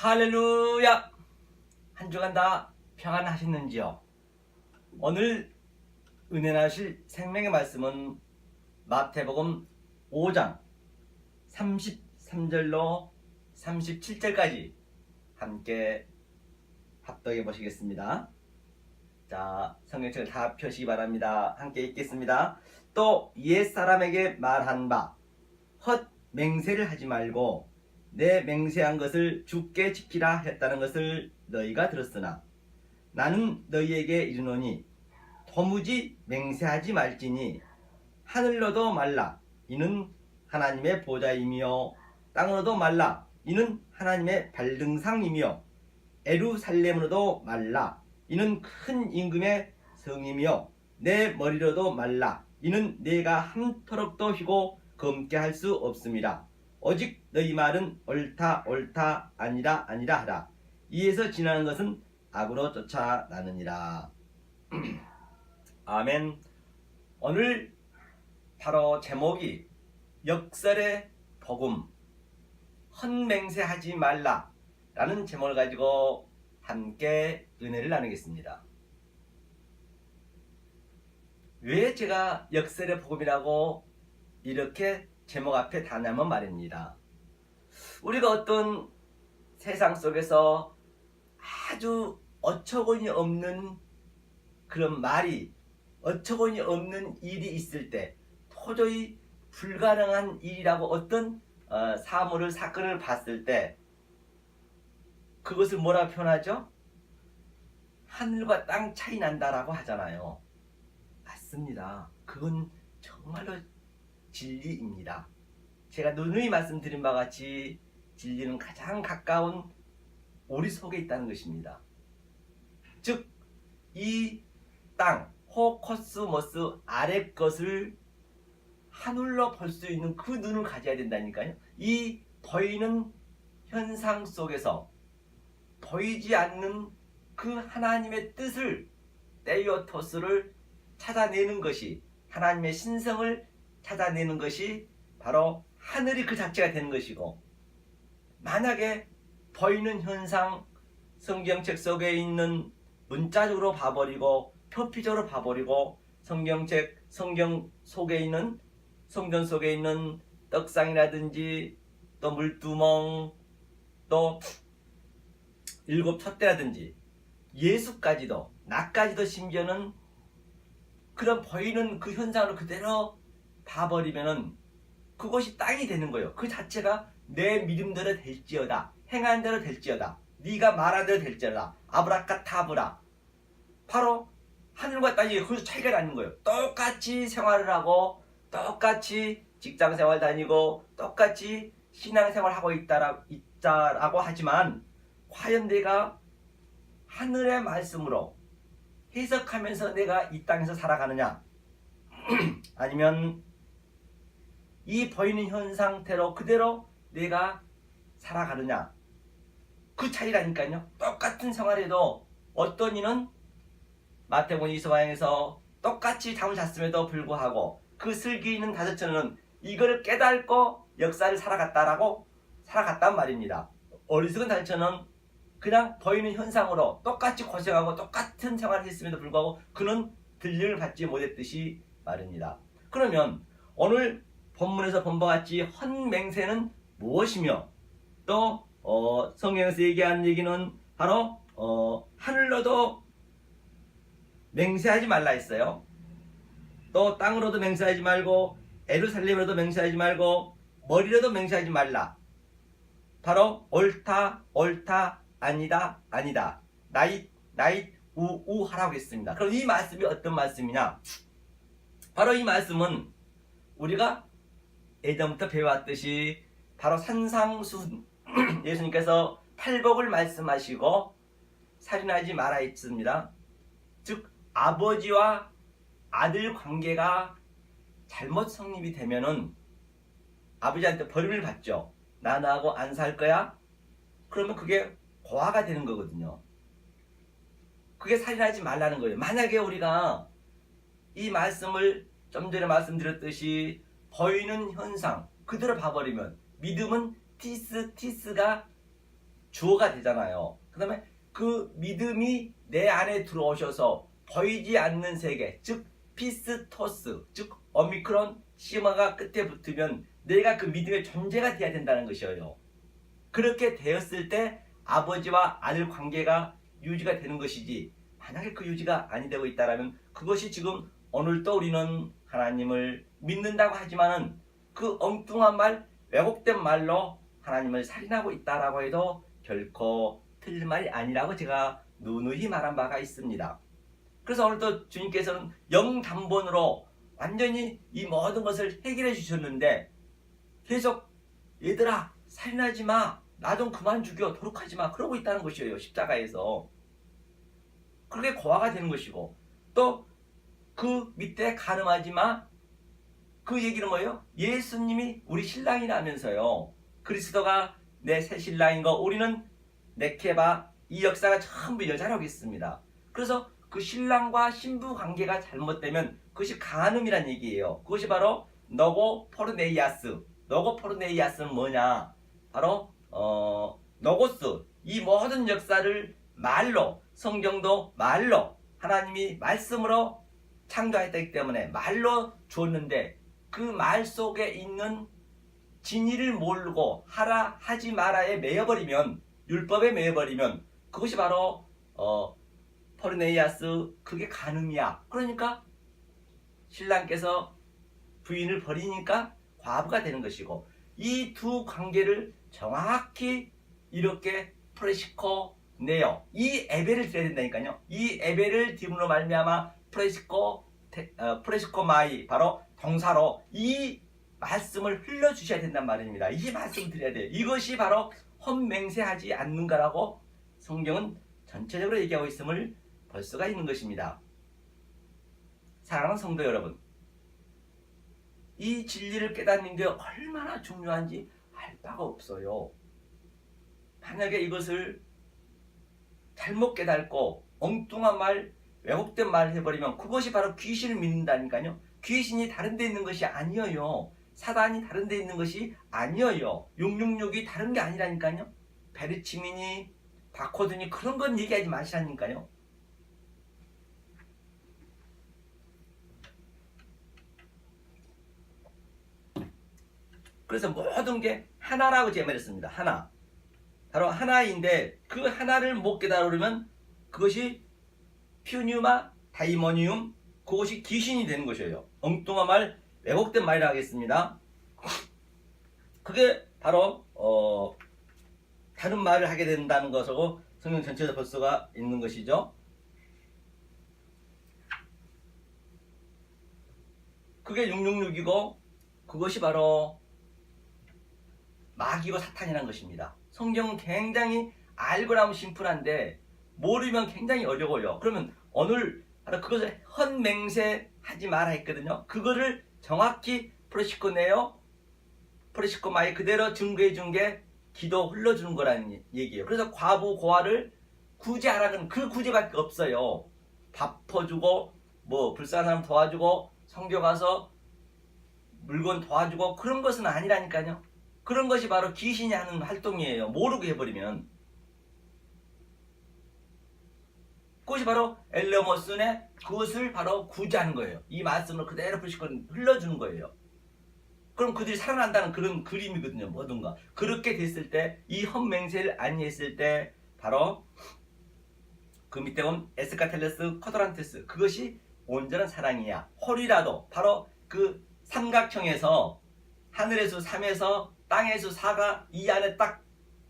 할렐루야! 한 주간 다 평안하셨는지요? 오늘 은혜 나실 생명의 말씀은 마태복음 5장 33절로 37절까지 함께 합독해 보시겠습니다. 자, 성경책을 다 펴시기 바랍니다. 함께 읽겠습니다. 또 옛사람에게 말한 바 헛 맹세를 하지 말고 내 맹세한 것을 주께 지키라 했다는 것을 너희가 들었으나 나는 너희에게 이르노니 도무지 맹세하지 말지니 하늘로도 말라 이는 하나님의 보좌이며 땅으로도 말라 이는 하나님의 발등상이며 에루살렘으로도 말라 이는 큰 임금의 성이며 내 머리로도 말라 이는 내가 한터럭도 휘고 검게 할 수 없음이라. 오직 너희 말은 옳다 옳다 아니라 아니라 하라. 이에서 지나는 것은 악으로 쫓아나느니라. 아멘. 오늘 바로 제목이 역설의 복음 헛맹세하지 말라 라는 제목을 가지고 함께 은혜를 나누겠습니다. 왜 제가 역설의 복음이라고 이렇게 제목 앞에 다냐면 말입니다. 우리가 어떤 세상 속에서 아주 어처구니 없는 그런 말이 어처구니 없는 일이 있을 때 도저히 불가능한 일이라고 어떤 사건을 봤을 때 그것을 뭐라 표현하죠? 하늘과 땅 차이 난다라고 하잖아요. 맞습니다. 그건 정말로 진리입니다. 제가 누누이 말씀드린 바와 같이 진리는 가장 가까운 우리 속에 있다는 것입니다. 즉, 이 땅, 호코스모스 아래 것을 하늘로 볼 수 있는 그 눈을 가져야 된다니까요. 이 보이는 현상 속에서 보이지 않는 그 하나님의 뜻을, 테이오토스를 찾아내는 것이, 하나님의 신성을 찾아내는 것이 바로 하늘이 그 자체가 되는 것이고, 만약에 보이는 현상, 성경책 속에 있는 문자적으로 봐버리고 표피적으로 봐버리고 성경 속에 있는 성전 속에 있는 떡상이라든지 또 물두멍 또 일곱 촛대라든지 예수까지도 나까지도 심지어는 그런 보이는 그 현상을 그대로 봐버리면은 그것이 땅이 되는 거예요. 그 자체가 내 믿음대로 될지어다, 행한 대로 될지어다, 네가 말한 대로 될지어다, 아브라카타브라. 바로 하늘과 땅이 거기서 차이가 나는 거예요. 똑같이 생활을 하고 똑같이 직장생활 다니고 똑같이 신앙생활 하고 있다라고 하지만 과연 내가 하늘의 말씀으로 해석하면서 내가 이 땅에서 살아가느냐 아니면 이 보이는 현 상태로 그대로 내가 살아가느냐, 그 차이라니까요. 똑같은 생활에도 어떤 이는 마태복음 25장에서 똑같이 잠을 잤음에도 불구하고 그 슬기 있는 다섯처는 이걸 깨닫고 역사를 살아갔단 말입니다. 어리석은 다섯처는 그냥 보이는 현상으로 똑같이 고생하고 똑같은 생활을 했음에도 불구하고 그는 들림을 받지 못했듯이 말입니다. 그러면 오늘 본문에서 본 바와 같이 헛맹세는 무엇이며 또 성경에서 얘기하는 얘기는 바로 하늘로도 맹세하지 말라 했어요. 또 땅으로도 맹세하지 말고 에루살렘으로도 맹세하지 말고 머리로도 맹세하지 말라. 바로 옳다 옳다 아니다 아니다 나잇 우우 하라고 했습니다. 그럼 이 말씀이 어떤 말씀이냐? 바로 이 말씀은 우리가 예전부터 배워왔듯이 바로 산상수훈 예수님께서 팔복을 말씀하시고 살인하지 마라 했습니다. 즉 아버지와 아들 관계가 잘못 성립이 되면은 아버지한테 벌을 받죠. 나 너하고 안 살 거야? 그러면 그게 고아가 되는 거거든요. 그게 살인하지 말라는 거예요. 만약에 우리가 이 말씀을 좀 전에 말씀드렸듯이 보이는 현상 그대로 봐버리면 믿음은 티스가 주어가 되잖아요. 그 다음에 그 믿음이 내 안에 들어오셔서 보이지 않는 세계, 즉 피스토스, 즉 오미크론 시마가 끝에 붙으면 내가 그 믿음의 존재가 되어야 된다는 것이에요. 그렇게 되었을 때 아버지와 아들 관계가 유지가 되는 것이지, 만약에 그 유지가 안 되고 있다면 그것이 지금 오늘도 우리는 하나님을 믿는다고 하지만은 그 엉뚱한 말, 왜곡된 말로 하나님을 살인하고 있다라고 해도 결코 틀린 말이 아니라고 제가 누누이 말한 바가 있습니다. 그래서 오늘도 주님께서는 영단번으로 완전히 이 모든 것을 해결해 주셨는데 계속 얘들아 살인하지 마, 나 좀 그만 죽여, 도록하지 마, 그러고 있다는 것이에요. 십자가에서. 그렇게 고아가 되는 것이고, 또 그 밑에 간음하지 마, 그 얘기는 뭐예요? 예수님이 우리 신랑이라면서요. 그리스도가 내 새 신랑인 거, 우리는 네케바, 이 역사가 전부 여자라고 했습니다. 그래서 그 신랑과 신부 관계가 잘못되면 그것이 간음이란 얘기예요. 그것이 바로 너고 포르네이아스. 너고 포르네이아스는 뭐냐? 바로 노고스. 이 모든 역사를 말로, 성경도 말로, 하나님이 말씀으로 창조했기 때문에 말로 줬는데 그 말 속에 있는 진리를 모르고 하라 하지 마라에 매여버리면, 율법에 매여버리면 그것이 바로 포르네이아스, 그게 간음이야. 그러니까 신랑께서 부인을 버리니까 과부가 되는 것이고, 이 두 관계를 정확히 이렇게 프레시코네요, 이 에베를 드려야 된다니까요. 이 에베를 딤으로 말미암아 프레시코마이, 바로 동사로 이 말씀을 흘려주셔야 된단 말입니다. 이 말씀을 드려야 돼요. 이것이 바로 헛맹세하지 않는가라고 성경은 전체적으로 얘기하고 있음을 볼 수가 있는 것입니다. 사랑하는 성도 여러분, 이 진리를 깨닫는 게 얼마나 중요한지 알 바가 없어요. 만약에 이것을 잘못 깨닫고 엉뚱한 말, 왜곡된 말을 해버리면 그것이 바로 귀신을 믿는다니까요. 귀신이 다른 데 있는 것이 아니에요. 사단이 다른 데 있는 것이 아니에요. 666이 다른 게 아니라니까요. 베르치민이, 바코드니, 그런 건 얘기하지 마시라니까요. 그래서 모든 게 하나라고 제가 말했습니다. 하나. 바로 하나인데 그 하나를 못 깨달으면 그것이 퓨뉴마 다이모니움, 그것이 귀신이 되는 것이에요. 엉뚱한 말, 왜곡된 말이라 하겠습니다. 그게 바로 다른 말을 하게 된다는 것으로 성경 전체에서 볼 수가 있는 것이죠. 그게 666이고 그것이 바로 마귀고 사탄이라는 것입니다. 성경은 굉장히 알고 나면 심플한데 모르면 굉장히 어려워요. 그러면 오늘 바로 그것을 헛맹세하지 마라 했거든요. 그거를 정확히 프레시코네요, 프레시코마이 그대로 증거해 준 게 기도 흘러주는 거라는 얘기예요. 그래서 과부 고아를 구제하라는 그 구제밖에 없어요. 밥 퍼주고 뭐 불쌍한 사람 도와주고 성교 가서 물건 도와주고 그런 것은 아니라니까요. 그런 것이 바로 귀신이 하는 활동이에요. 모르게 해버리면. 그것이 바로 엘레모스네, 그것을 바로 구제하는 거예요. 이 말씀을 그대로 흘러주는 거예요. 그럼 그들이 살아난다는 그런 그림이거든요. 뭐든가 그렇게 됐을 때, 이 헛맹세를 안 했을 때 바로 그 밑에 온 에스카텔레스 커드란테스, 그것이 온전한 사랑이야. 홀이라도 바로 그 삼각형에서 하늘의 수 3에서 땅의 수 4가 이 안에 딱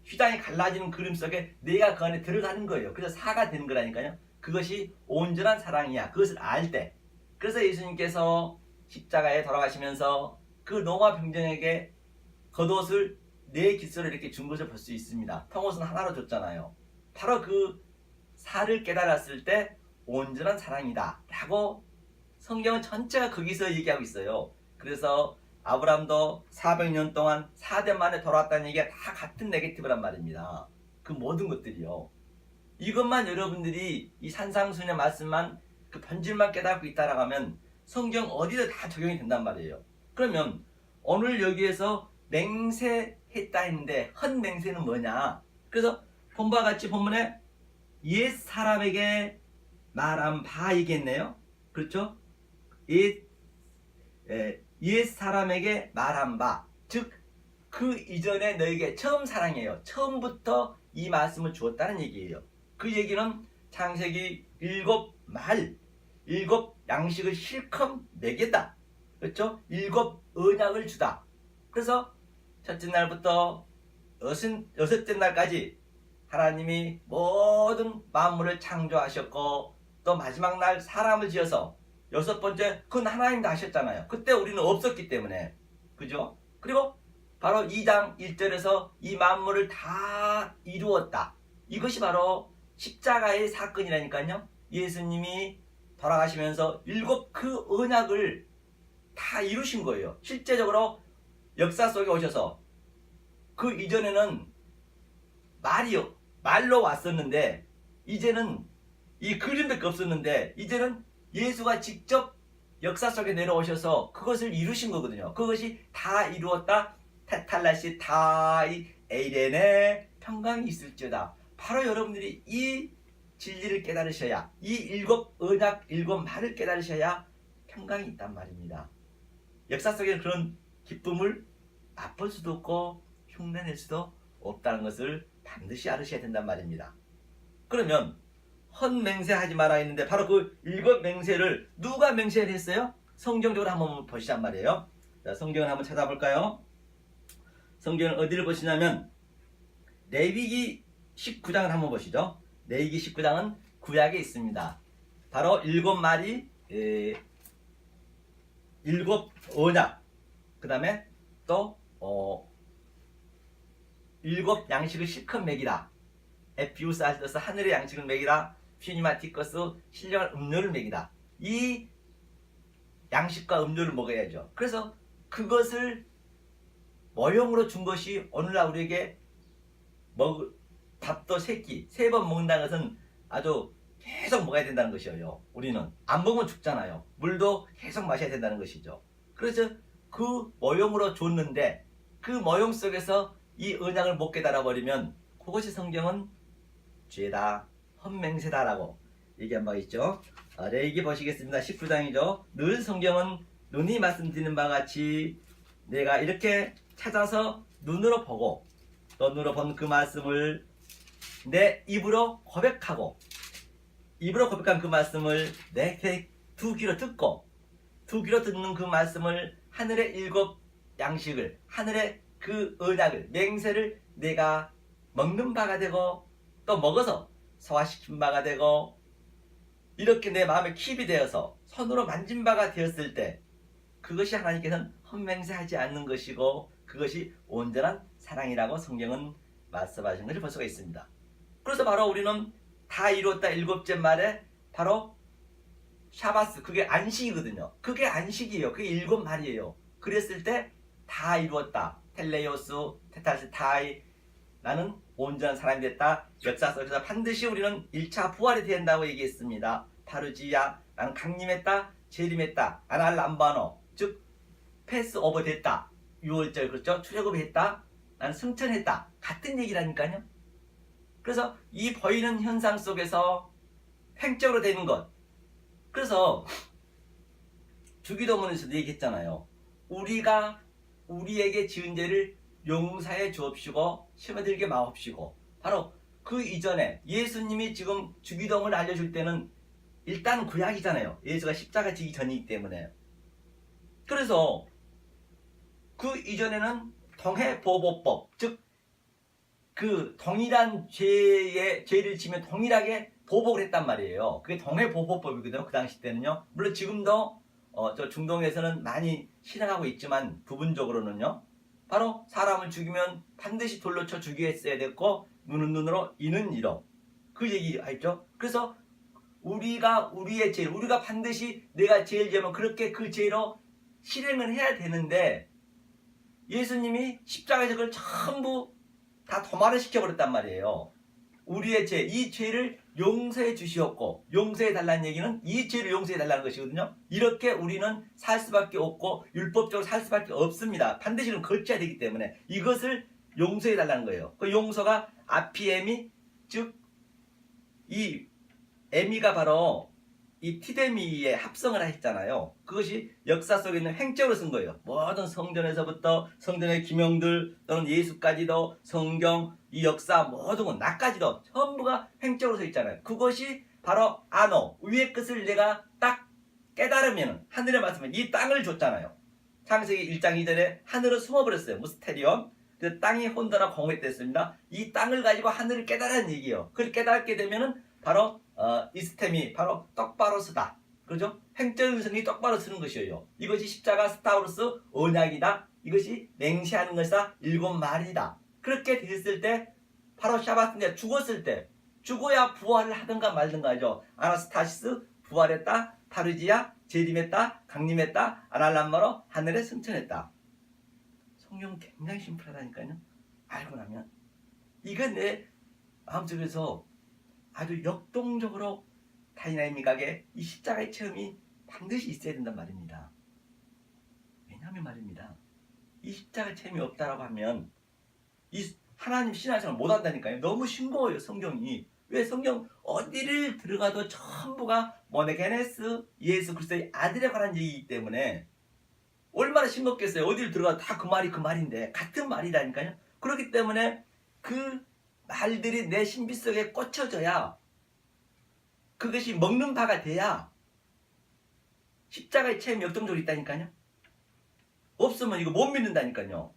휘장이 갈라지는 그림 속에 내가 그 안에 들어가는 거예요. 그래서 4가 되는 거라니까요. 그것이 온전한 사랑이야. 그것을 알 때. 그래서 예수님께서 십자가에 돌아가시면서 그 로마 병정에게 겉옷을 4깃으로 이렇게 준 것을 볼 수 있습니다. 통옷은 하나로 줬잖아요. 바로 그 4를 깨달았을 때 온전한 사랑이다 라고 성경은 전체가 거기서 얘기하고 있어요. 그래서 아브라함도 400년 동안 4대 만에 돌아왔다는 얘기가 다 같은 네게티브란 말입니다. 그 모든 것들이요. 이것만 여러분들이 이 산상수훈의 말씀만 그 본질만 깨닫고 있다라고 하면 성경 어디도 다 적용이 된단 말이에요. 그러면 오늘 여기에서 맹세했다 했는데 헛맹세는 뭐냐? 그래서 본과 같이 본문에 옛 사람에게 말한 바이겠네요. 그렇죠? 옛 사람에게 말한 바, 즉 그 이전에 너에게 처음 사랑해요. 처음부터 이 말씀을 주었다는 얘기예요. 그 얘기는 창세기 7 양식을 실컷 먹였다. 그렇죠? 7 언약을 주다. 그래서 첫째 날부터 여섯째 날까지 하나님이 모든 만물을 창조하셨고, 또 마지막 날 사람을 지어서 여섯 번째 그건 하나님 다 하셨잖아요. 그때 우리는 없었기 때문에. 그죠? 그리고 바로 2장 1절에서 이 만물을 다 이루었다. 이것이 바로 십자가의 사건이라니까요. 예수님이 돌아가시면서 7 그 언약을 다 이루신 거예요. 실제적으로 역사 속에 오셔서 그 이전에는 말로 왔었는데, 이제는 이 그림밖에 없었는데, 이제는 예수가 직접 역사 속에 내려오셔서 그것을 이루신 거거든요. 그것이 다 이루었다. 테탈라시 타이 에이렌에 평강이 있을지어다. 바로 여러분들이 이 진리를 깨달으셔야, 이 7 언약 7 말을 깨달으셔야 평강이 있단 말입니다. 역사 속에 그런 기쁨을 맛볼 수도 없고 흉내낼 수도 없다는 것을 반드시 알으셔야 된단 말입니다. 그러면 헛맹세하지 마라 했는데, 바로 그 7 맹세를 누가 맹세를 했어요? 성경적으로 한번 보시란 말이에요. 자, 성경을 한번 찾아볼까요? 성경을 어디를 보시냐면 레위기 19장을 한번 보시죠. 레위기 19장은 구약에 있습니다. 바로 7 말이 7 언약, 그 다음에 또 7 양식을 실컷 먹이라. 에피우스 알더스 하늘의 양식을 먹이라. 퓨니마티커스 신령한 음료를 먹이라. 이 양식과 음료를 먹어야죠. 그래서 그것을 모형으로 준 것이 오늘날 우리에게 밥도 3끼 3번 먹는다는 것은 아주 계속 먹어야 된다는 것이에요. 우리는 안 먹으면 죽잖아요. 물도 계속 마셔야 된다는 것이죠. 그래서 그 모형으로 줬는데, 그 모형 속에서 이 언약을 못 깨달아 버리면 그것이 성경은 죄다, 헛맹세다라고 얘기한 바 있죠. 레위기 보시겠습니다. 19장이죠. 늘 성경은 눈이 말씀드리는 바와 같이 내가 이렇게 찾아서 눈으로 보고, 또 눈으로 본 그 말씀을 내 입으로 고백하고, 입으로 고백한 그 말씀을 내 두 귀로 듣고, 두 귀로 듣는 그 말씀을 하늘의 7 양식을, 하늘의 그 언약을, 맹세를 내가 먹는 바가 되고, 또 먹어서 소화시킨 바가 되고, 이렇게 내 마음에 킵이 되어서 손으로 만진 바가 되었을 때, 그것이 하나님께서는 헛맹세하지 않는 것이고, 그것이 온전한 사랑이라고 성경은 말씀하신 것을 볼 수가 있습니다. 그래서 바로 우리는 다 이루었다 7째 말에 바로 샤바스, 그게 안식이거든요. 그게 안식이에요. 그게 7 말이에요. 그랬을 때 다 이루었다. 텔레오스, 테탈스 타이, 나는 온전한 사람이 됐다. 역사 속에서 반드시 우리는 1차 부활이 된다고 얘기했습니다. 파르지야, 나는 강림했다. 재림했다. 아날람바노, 즉 패스오버 됐다. 6월절, 그렇죠? 출애굽했다. 나는 승천했다. 같은 얘기라니까요. 그래서 이 보이는 현상 속에서 횡적으로 되는 것. 그래서 주기도문에서도 얘기했잖아요. 우리가 우리에게 지은 죄를 용서해 주옵시고 심어들게 마옵시고. 바로 그 이전에 예수님이 지금 주기도문을 알려줄 때는 일단 구약이잖아요. 예수가 십자가 지기 전이기 때문에. 그래서 그 이전에는 동해보복법, 즉 그 동일한 죄를 지면 동일하게 보복을 했단 말이에요. 그게 동해보복법이거든요. 그 당시 때는요. 물론 지금도 저 중동에서는 많이 실행하고 있지만 부분적으로는요. 바로 사람을 죽이면 반드시 돌로 쳐 죽였어야 됐고, 눈은 눈으로, 이는 이로. 그 얘기 알죠? 그래서 우리가 우리의 죄, 우리가 반드시 내가 죄를 지으면 그렇게 그 죄로 실행을 해야 되는데, 예수님이 십자가에서 그걸 전부 다 도말을 시켜버렸단 말이에요. 우리의 죄, 이 죄를 용서해 주시옵고, 용서해 달라는 얘기는 이 죄를 용서해 달라는 것이거든요. 이렇게 우리는 살 수밖에 없고 율법적으로 살 수밖에 없습니다. 반드시는 거쳐야 되기 때문에 이것을 용서해 달라는 거예요. 그 용서가 아피엠이 즉 이 에미가 바로 이 티데미의 합성을 했잖아요. 그것이 역사 속에 있는 횡적으로 쓴 거예요. 모든 성전에서부터 성전의 기명들 또는 예수까지도 성경, 이 역사 모든 건 나까지도 전부가 횡적으로 써 있잖아요. 그것이 바로 아노, 위의 것을 내가 딱 깨달으면 하늘의 말씀은 이 땅을 줬잖아요. 창세기 1장 2절에 하늘은 숨어버렸어요. 무스테리온. 그 땅이 혼돈하고 공허했습니다. 이 땅을 가지고 하늘을 깨달은 얘기예요. 그걸 깨닫게 되면은 바로 이스템이 바로 똑바로 쓰다. 그렇죠? 횡적 성이 똑바로 쓰는 것이에요. 이것이 십자가 스타우로스 언약이다. 이것이 맹세하는 것이다. 일곱 말이다. 그렇게 됐을 때 바로 샤바스인데 죽었을 때 죽어야 부활을 하든가 말든가 하죠. 아나스타시스 부활했다. 파르지아 재림했다. 강림했다. 아날람마로 하늘에 승천했다. 성경은 굉장히 심플하다니까요. 알고 나면 이건 내 마음속에서 아주 역동적으로 다이나믹하게 이 십자가의 체험이 반드시 있어야 된단 말입니다. 왜냐하면 말입니다. 이 십자가 체험이 없다라고 하면 이 하나님 신앙 생활 못 한다니까요. 너무 싱거워요 성경이. 왜 성경 어디를 들어가도 전부가 모네게네스 예수 그리스도의 아들에 관한 얘기이기 때문에 얼마나 싱겁겠어요. 어디를 들어가도 다 그 말이 그 말인데 같은 말이라니까요. 그렇기 때문에 그 말들이 내 신비 속에 꽂혀져야 그것이 먹는 바가 돼야 십자가의 체험이 역동적으로 있다니까요. 없으면 이거 못 믿는다니까요.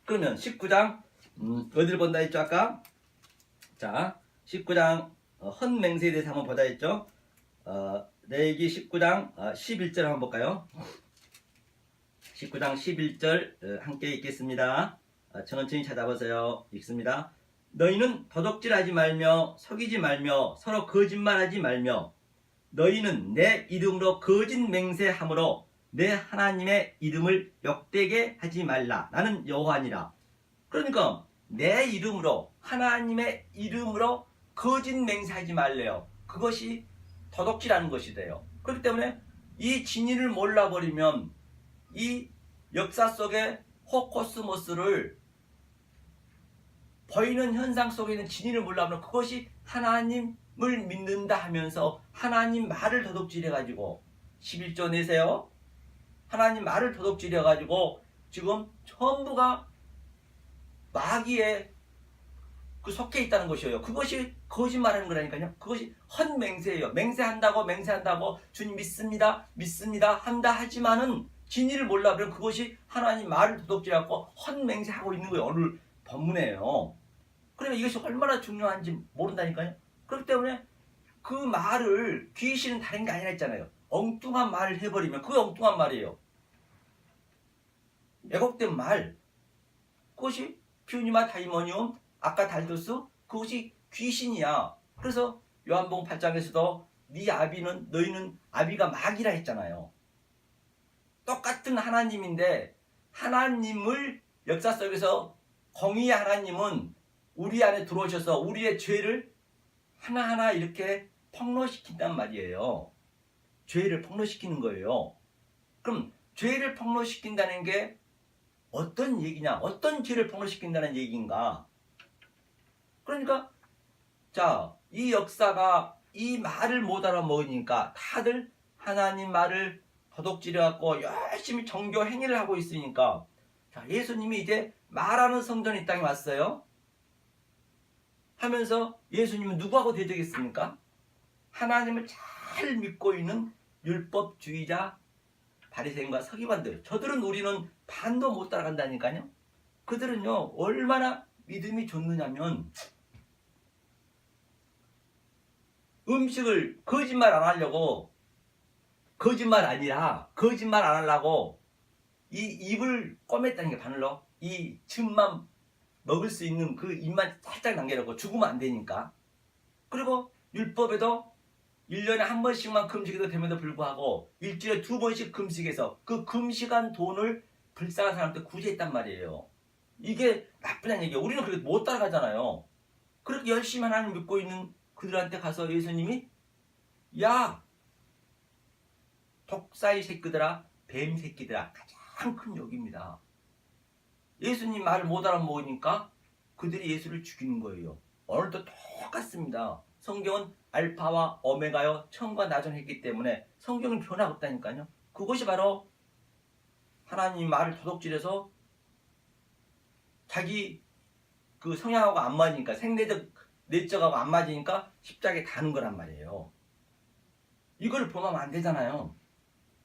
그러면 19장 어디를 본다 했죠 아까? 자 19장 헌맹세에 대해서 한번 보자 했죠. 레위기 19장 11절 한번 볼까요? 19장 11절 함께 읽겠습니다. 천천히 찾아보세요. 읽습니다. 너희는 도둑질하지 말며 속이지 말며 서로 거짓말하지 말며 너희는 내 이름으로 거짓 맹세함으로 내 하나님의 이름을 욕되게 하지 말라. 나는 여호와니라. 그러니까 내 이름으로 하나님의 이름으로 거짓 맹세하지 말래요. 그것이 도둑질하는 것이 돼요. 그렇기 때문에 이 진리를 몰라버리면 이 역사 속의 호코스모스를 보이는 현상 속에 있는 진리를 몰라버리면 그것이 하나님을 믿는다 하면서 하나님 말을 도둑질해가지고 11조 내세요. 하나님 말을 도둑질해가지고 지금 전부가 마귀에 그 속해 있다는 것이에요. 그것이 거짓말하는 거라니까요. 그것이 헛맹세예요. 맹세한다고 주님 믿습니다 한다 하지만은 진리를 몰라버리면 그것이 하나님 말을 도둑질하고 헛맹세하고 있는 거예요. 오늘 본문이에요. 그러면 이것이 얼마나 중요한지 모른다니까요. 그렇기 때문에 그 말을 귀신은 다른 게 아니라 했잖아요. 엉뚱한 말을 해버리면 그게 엉뚱한 말이에요. 왜곡된 말, 그것이 퓨니마 다이모니움 아까 달도스, 그것이 귀신이야. 그래서 요한복음 8장에서도 네 아비는 너희는 아비가 마귀라 했잖아요. 똑같은 하나님인데 하나님을 역사 속에서 공의의 하나님은 우리 안에 들어오셔서 우리의 죄를 하나하나 이렇게 폭로시킨단 말이에요. 죄를 폭로시키는 거예요. 그럼 죄를 폭로시킨다는 게 어떤 얘기냐? 어떤 죄를 폭로시킨다는 얘기인가? 그러니까 자, 이 역사가 이 말을 못 알아먹으니까 다들 하나님 말을 도둑질해갖고 열심히 정교 행위를 하고 있으니까 자, 예수님이 이제 말하는 성전이 이 땅에 왔어요. 하면서 예수님은 누구하고 대적했습니까? 하나님을 잘 믿고 있는 율법주의자 바리새인과 서기관들. 저들은 우리는 반도 못 따라간다니까요. 그들은요 얼마나 믿음이 좋느냐면 음식을 거짓말 안 하려고 거짓말 아니라 거짓말 안 하려고 이 입을 꼬맸다는 게 바늘로 이 즙만 먹을 수 있는 그 입만 살짝 남겨놓고 죽으면 안 되니까. 그리고 율법에도 1년에 한 번씩만 금식해도 됨에도 불구하고 일주일에 2번씩 금식해서 그 금식한 돈을 불쌍한 사람한테 구제했단 말이에요. 이게 나쁘다는 얘기예요. 우리는 그렇게 못 따라가잖아요. 그렇게 열심히 하나님 믿고 있는 그들한테 가서 예수님이 야 독사의 새끼들아 뱀 새끼들아 가장 큰 욕입니다. 예수님 말을 못 알아먹으니까 그들이 예수를 죽이는 거예요. 오늘도 똑같습니다. 성경은 알파와 오메가요 처음과 나중에 했기 때문에 성경은 변화가 없다니까요. 그것이 바로 하나님 말을 도둑질해서 자기 그 성향하고 안 맞으니까 생내적 내적하고 안 맞으니까 십자가에 다는 거란 말이에요. 이걸 범하면 안 되잖아요.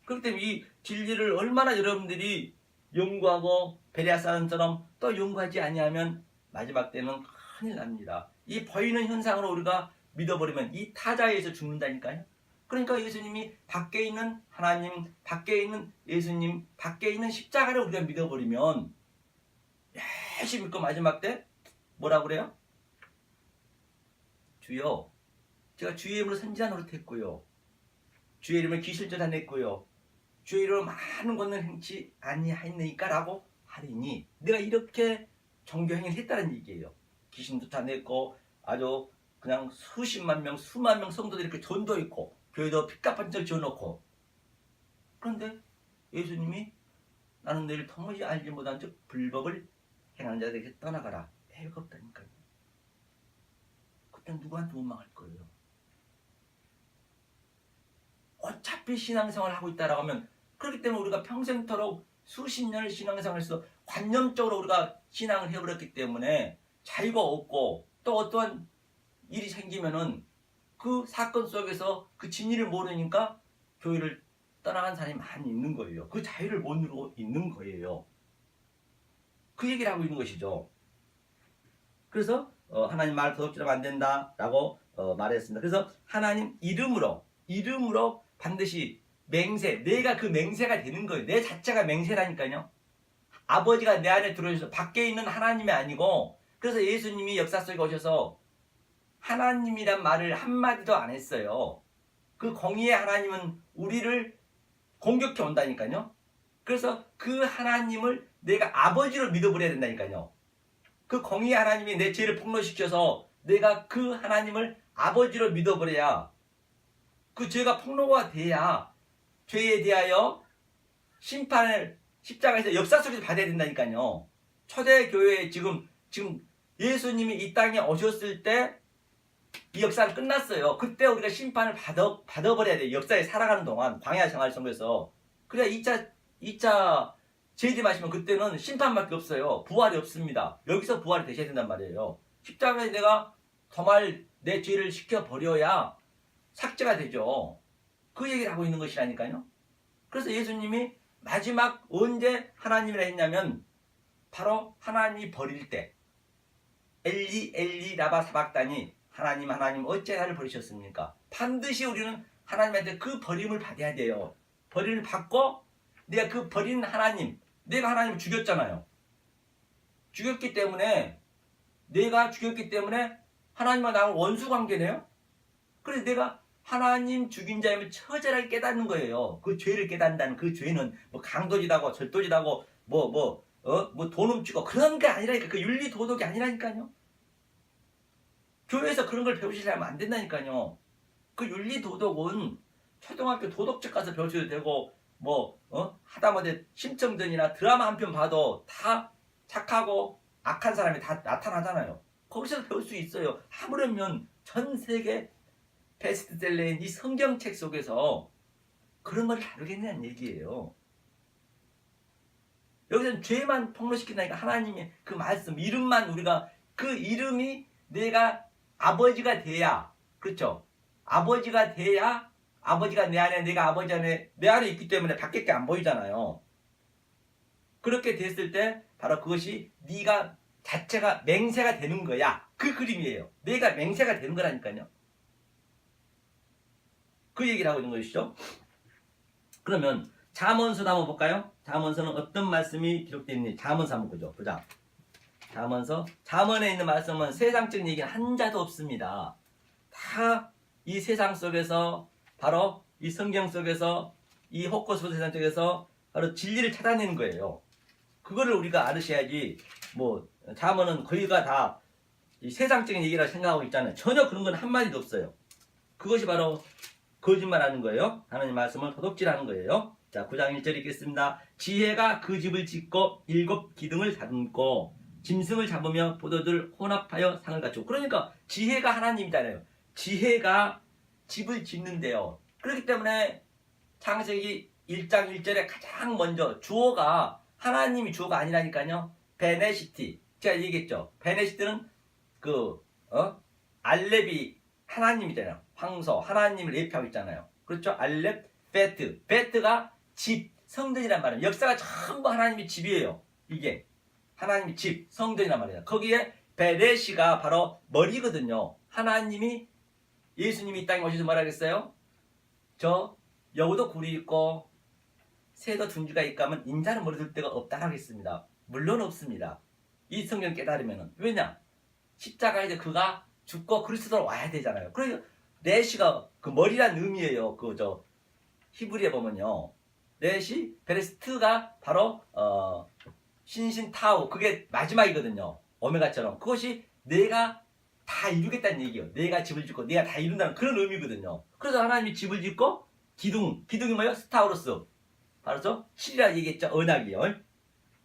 그렇기 때문에 이 진리를 얼마나 여러분들이 연구하고 베레아 사람처럼 또 연구하지 아니하면 마지막 때는 큰일 납니다. 이 보이는 현상으로 우리가 믿어버리면 이 타자에서 죽는다니까요. 그러니까 예수님이 밖에 있는 하나님, 밖에 있는 예수님, 밖에 있는 십자가를 우리가 믿어버리면 열심히 믿고 마지막 때 뭐라고 그래요? 주여, 제가 주의 이름으로 선지자 노릇했고요. 주의 이름으로 귀신을 쫓아냈고요. 주의 이름으로 많은 권능을 행치 아니하였나이까 라고 하리니 내가 이렇게 종교 행위를 했다는 얘기예요. 귀신 쫓아냈고 아주 그냥 수십만 명, 수만 명 성도들이 이렇게 전도했고 교회도 핏값반짝 지어놓고 그런데 예수님이 나는 너희를 도무지 알지 못한 즉 불법을 행하는 자들에게 떠나가라. 해가 없다니까요. 그땐 누구한테 원망할 거예요? 어차피 신앙생활을 하고 있다라고 하면 그렇기 때문에 우리가 평생토록 수십 년을 신앙생활을 해서 관념적으로 우리가 신앙을 해버렸기 때문에 자유가 없고 또 어떠한 일이 생기면은 그 사건 속에서 그 진리를 모르니까 교회를 떠나간 사람이 많이 있는 거예요. 그 자유를 못 누리고 있는 거예요. 그 얘기를 하고 있는 것이죠. 그래서 하나님 말 도둑질하면 안 된다라고 말했습니다. 그래서 하나님 이름으로 반드시 맹세, 내가 그 맹세가 되는 거예요. 내 자체가 맹세라니까요. 아버지가 내 안에 들어오셔서 밖에 있는 하나님이 아니고 그래서 예수님이 역사 속에 오셔서 하나님이란 말을 한마디도 안 했어요. 그 공의의 하나님은 우리를 공격해 온다니까요. 그래서 그 하나님을 내가 아버지로 믿어버려야 된다니까요. 그 공의의 하나님이 내 죄를 폭로시켜서 내가 그 하나님을 아버지로 믿어버려야 그 죄가 폭로가 돼야 죄에 대하여 심판을 십자가에서 역사 속에서 받아야 된다니까요. 초대교회에 지금 예수님이 이 땅에 오셨을 때 이 역사는 끝났어요. 그때 우리가 심판을 받아버려야 돼요. 역사에 살아가는 동안 광야 생활 속에서. 그래야 2차 재림하시면 그때는 심판밖에 없어요. 부활이 없습니다. 여기서 부활이 되셔야 된단 말이에요. 십자가에 내가 정말 내 죄를 시켜버려야 삭제가 되죠. 그 얘기를 하고 있는 것이라니까요. 그래서 예수님이 마지막 언제 하나님이라 했냐면 바로 하나님이 버릴 때 엘리 엘리 라바 사박다니 하나님 어째 나를 버리셨습니까? 반드시 우리는 하나님한테 그 버림을 받아야 돼요. 버림을 받고 내가 그 버린 하나님, 내가 하나님을 죽였잖아요. 내가 죽였기 때문에 하나님과 나랑 원수관계네요. 그래서 내가 하나님 죽인 자임을 처절하게 깨닫는 거예요. 그 죄를 깨닫는다는 그 죄는 뭐 강도짓하고 절도짓하고 뭐 돈 훔치고 그런 게 아니라니까. 그 윤리 도덕이 아니라니까요. 교회에서 그런 걸 배우시려면 안 된다니까요. 그 윤리 도덕은 초등학교 도덕책 가서 배우셔도 되고 하다못해 심청전이나 드라마 한 편 봐도 다 착하고 악한 사람이 다 나타나잖아요. 거기서 배울 수 있어요. 하물며 전 세계 베스트셀러인 이 성경책 속에서 그런 걸 다루겠냐는 얘기예요. 여기서는 죄만 폭로시킨다니까. 하나님의 그 말씀, 이름만 우리가 그 이름이 내가 아버지가 돼야, 그렇죠? 아버지가 돼야 아버지가 내 안에, 내가 아버지 안에, 내 안에 있기 때문에 밖에 게 안 보이잖아요. 그렇게 됐을 때 바로 그것이 네가 자체가 맹세가 되는 거야. 그 그림이에요. 내가 맹세가 되는 거라니까요. 그 얘기를 하고 있는 것이죠. 그러면 잠언서도 한번 볼까요? 잠언서는 어떤 말씀이 기록되어 있는지 잠언서 한번 보자. 잠언에 있는 말씀은 세상적인 얘기는 한 자도 없습니다. 다 이 세상 속에서 바로 이 성경 속에서 이 호코스 세상 속에서 바로 진리를 찾아내는 거예요. 그거를 우리가 알으셔야지. 잠언은 거의가 다 이 세상적인 얘기라 생각하고 있잖아요. 전혀 그런 건 한마디도 없어요. 그것이 바로 거짓말하는 거예요. 하나님 말씀을 도둑질하는 거예요. 자, 9장 1절 읽겠습니다. 지혜가 그 집을 짓고 7 기둥을 다듬고 짐승을 잡으며 포도들 혼합하여 상을 갖추고. 그러니까 지혜가 하나님이잖아요. 지혜가 집을 짓는데요. 그렇기 때문에 창세기 1장 1절에 가장 먼저 주어가 하나님이 주어가 아니라니까요. 베네시티. 제가 얘기했죠. 베네시트는 알렙이 하나님이잖아요. 황소, 하나님을 예표하고 있잖아요. 그렇죠? 알렙, 베트. 베트가 집, 성전이란 말이에요. 역사가 전부 하나님의 집이에요. 이게 하나님의 집, 성전이란 말이에요. 거기에 베레시가 바로 머리거든요. 하나님이 예수님이 이 땅에 오셔서 뭐라 그랬어요? 저 여우도 굴이 있고 새도 둥지가 있고 하면 인자는 머리 둘 데가 없다라고 했습니다. 물론 없습니다. 이 성경 깨달으면은. 왜냐? 십자가에 그가 죽고 그리스도로 와야 되잖아요. 그래서 레시가 그 머리란 의미예요. 히브리에 보면요. 레시 베레스트가 바로 신신타우, 그게 마지막이거든요. 오메가처럼. 그것이 내가 다 이루겠다는 얘기예요. 내가 집을 짓고 내가 다 이룬다는 그런 의미거든요. 그래서 하나님이 집을 짓고 기둥이 뭐예요? 스타우로스. 바로 실이라 얘기했죠. 언약이요.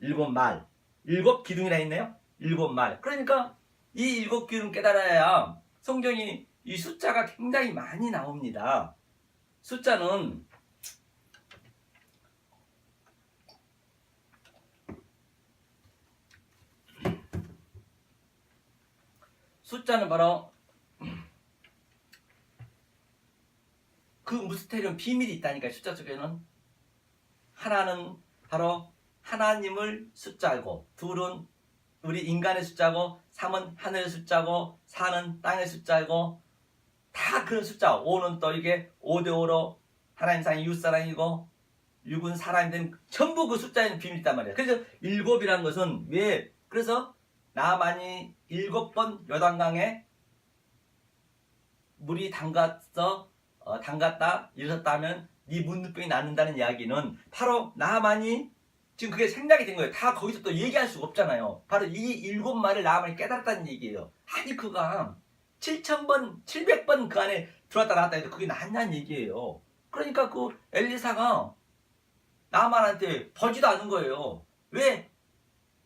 7말. 7기둥이나 있네요. 7말. 그러니까 이 7기둥 깨달아야 성경이 이 숫자가 굉장히 많이 나옵니다. 숫자는 바로 그 무스테리움 비밀이 있다니까요. 숫자 속에는. 하나는 바로 하나님을 숫자고, 둘은 우리 인간의 숫자고, 3은 하늘의 숫자고, 4는 땅의 숫자고, 다 그런 숫자. 5는 또 이게 5대5로 하나님 사랑이 이웃사랑이고, 6은 사람이 된 전부 그 숫자에는 비밀이 있단 말이에요. 그래서 7이라는 것은 왜? 그래서 나만이 7번 요단강에 물이 담갔다 일어섰다 하면 네 문둥병이 낫는다는 이야기는 바로 나만이 지금 그게 생략이 된 거예요. 다 거기서 또 얘기할 수가 없잖아요. 바로 이 7말을 나만이 깨달았다는 얘기예요. 아니 그가 700번 그 안에 들어왔다 나왔다 해도 그게 낫냐는 얘기예요. 그러니까 그 엘리사가 나만한테 버지도 않은 거예요. 왜?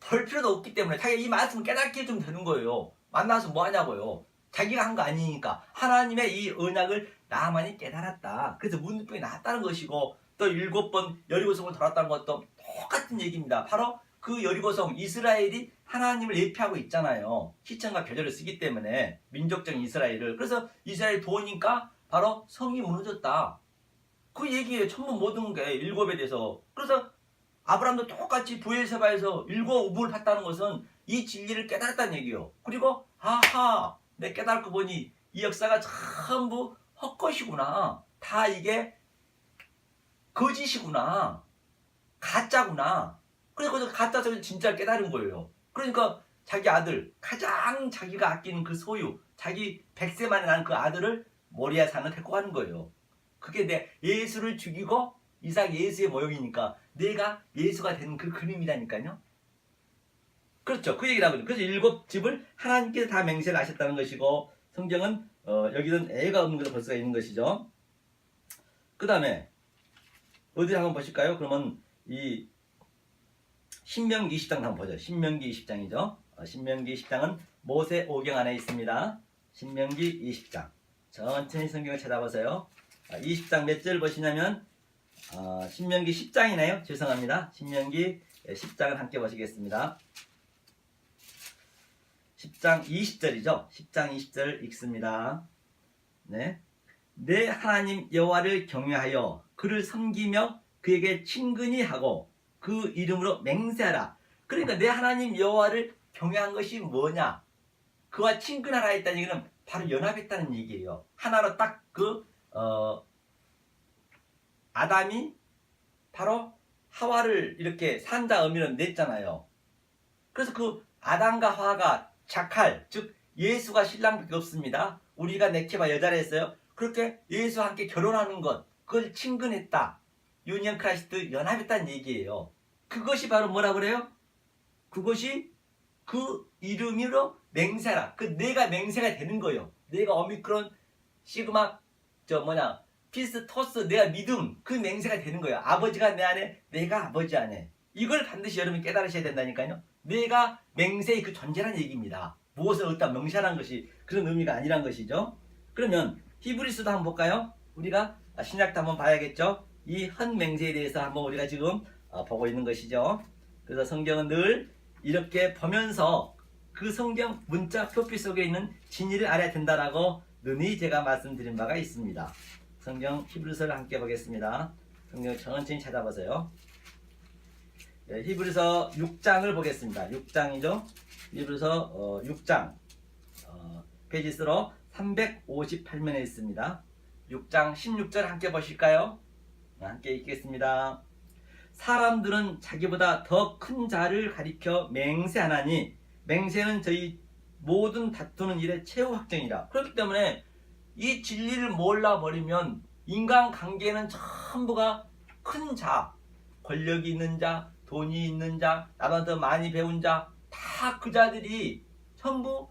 벌 필요도 없기 때문에 자기가 이 말씀을 깨닫게 좀 되는 거예요. 만나서 뭐 하냐고요. 자기가 한 거 아니니까. 하나님의 이 언약을 나만이 깨달았다. 그래서 문둥병이 나았다는 것이고, 또 7번 여리고성을 돌았다는 것도 똑같은 얘기입니다. 바로 그 여리고성, 이스라엘이 하나님을 예표하고 있잖아요. 시청과 표절을 쓰기 때문에 민족적인 이스라엘을. 그래서 이스라엘이 도니까 바로 성이 무너졌다. 그 얘기예요. 전부 모든 게 7에 대해서. 그래서 아브라함도 똑같이 부엘세바에서 7 우물 팠다는 것은 이 진리를 깨달았다는 얘기예요. 그리고 아하, 내 깨달고 보니 이 역사가 전부 헛것이구나. 다 이게 거짓이구나. 가짜구나. 그래서 가짜서 진짜를 깨달은 거예요. 그러니까 자기 아들, 가장 자기가 아끼는 그 소유, 자기 100세 만에 난 그 아들을 모리아 산을 데리고 가는 거예요. 그게 내 예수를 죽이고 이삭 예수의 모형이니까 내가 예수가 되는 그 그림이라니까요. 그렇죠. 그 얘기를 하거든요. 그래서 7집을 하나님께서 다 맹세를 하셨다는 것이고, 성경은 여기는 애가 없는 것도 벌써 있는 것이죠. 그 다음에 어디 한번 보실까요? 그러면 이 신명기 20장 한번 보죠. 신명기 20장이죠. 신명기 20장은 모세 오경 안에 있습니다. 신명기 20장. 천천히 성경을 찾아보세요. 20장 몇 절 보시냐면 신명기 10장이네요. 죄송합니다. 신명기 10장을 함께 보시겠습니다. 10장 20절이죠. 10장 20절 읽습니다. 네. 내 하나님 여호와를 경외하여 그를 섬기며 그에게 친근히 하고 그 이름으로 맹세하라. 그러니까 내 하나님 여호와를 경외한 것이 뭐냐? 그와 친근하라 했다는 얘기는 바로 연합했다는 얘기예요. 하나로 딱 아담이 바로 하와를 이렇게 산자 의미로 냈잖아요. 그래서 그 아담과 하와가 자칼, 즉 예수가 신랑밖에 없습니다. 우리가 네케바 여자라 했어요. 그렇게 예수와 함께 결혼하는 것, 그걸 친근했다. 유니언 크라이스트 연합했다는 얘기예요. 그것이 바로 뭐라 그래요? 그것이 그 이름으로 맹세라. 그 내가 맹세가 되는 거예요. 내가 오미크론 시그마 피스토스 내가 믿음, 그 맹세가 되는 거예요. 아버지가 내 안에, 내가 아버지 안에. 이걸 반드시 여러분이 깨달으셔야 된다니까요. 내가 맹세의 그 존재란 얘기입니다. 무엇을 어디다 명시하는 것이 그런 의미가 아니란 것이죠. 그러면 히브리서도 한번 볼까요? 우리가 신약도 한번 봐야겠죠. 이 헌맹세에 대해서 한번 우리가 지금 보고 있는 것이죠. 그래서 성경은 늘 이렇게 보면서 그 성경 문자 표피 속에 있는 진리를 알아야 된다라고 능히 제가 말씀드린 바가 있습니다. 성경 히브리서를 함께 보겠습니다. 성경 천천히 찾아보세요. 네, 히브리서 6장을 보겠습니다. 6장이죠. 히브리서 6장 페이지 수로 358면에 있습니다. 6장 16절 함께 보실까요? 함께 읽겠습니다. 사람들은 자기보다 더 큰 자를 가리켜 맹세하나니 맹세는 저희 모든 다투는 일의 최후 확정이라. 그렇기 때문에 이 진리를 몰라버리면 인간관계는 전부가 큰 자, 권력이 있는 자, 돈이 있는 자, 나보다 더 많이 배운 자, 다 그 자들이 전부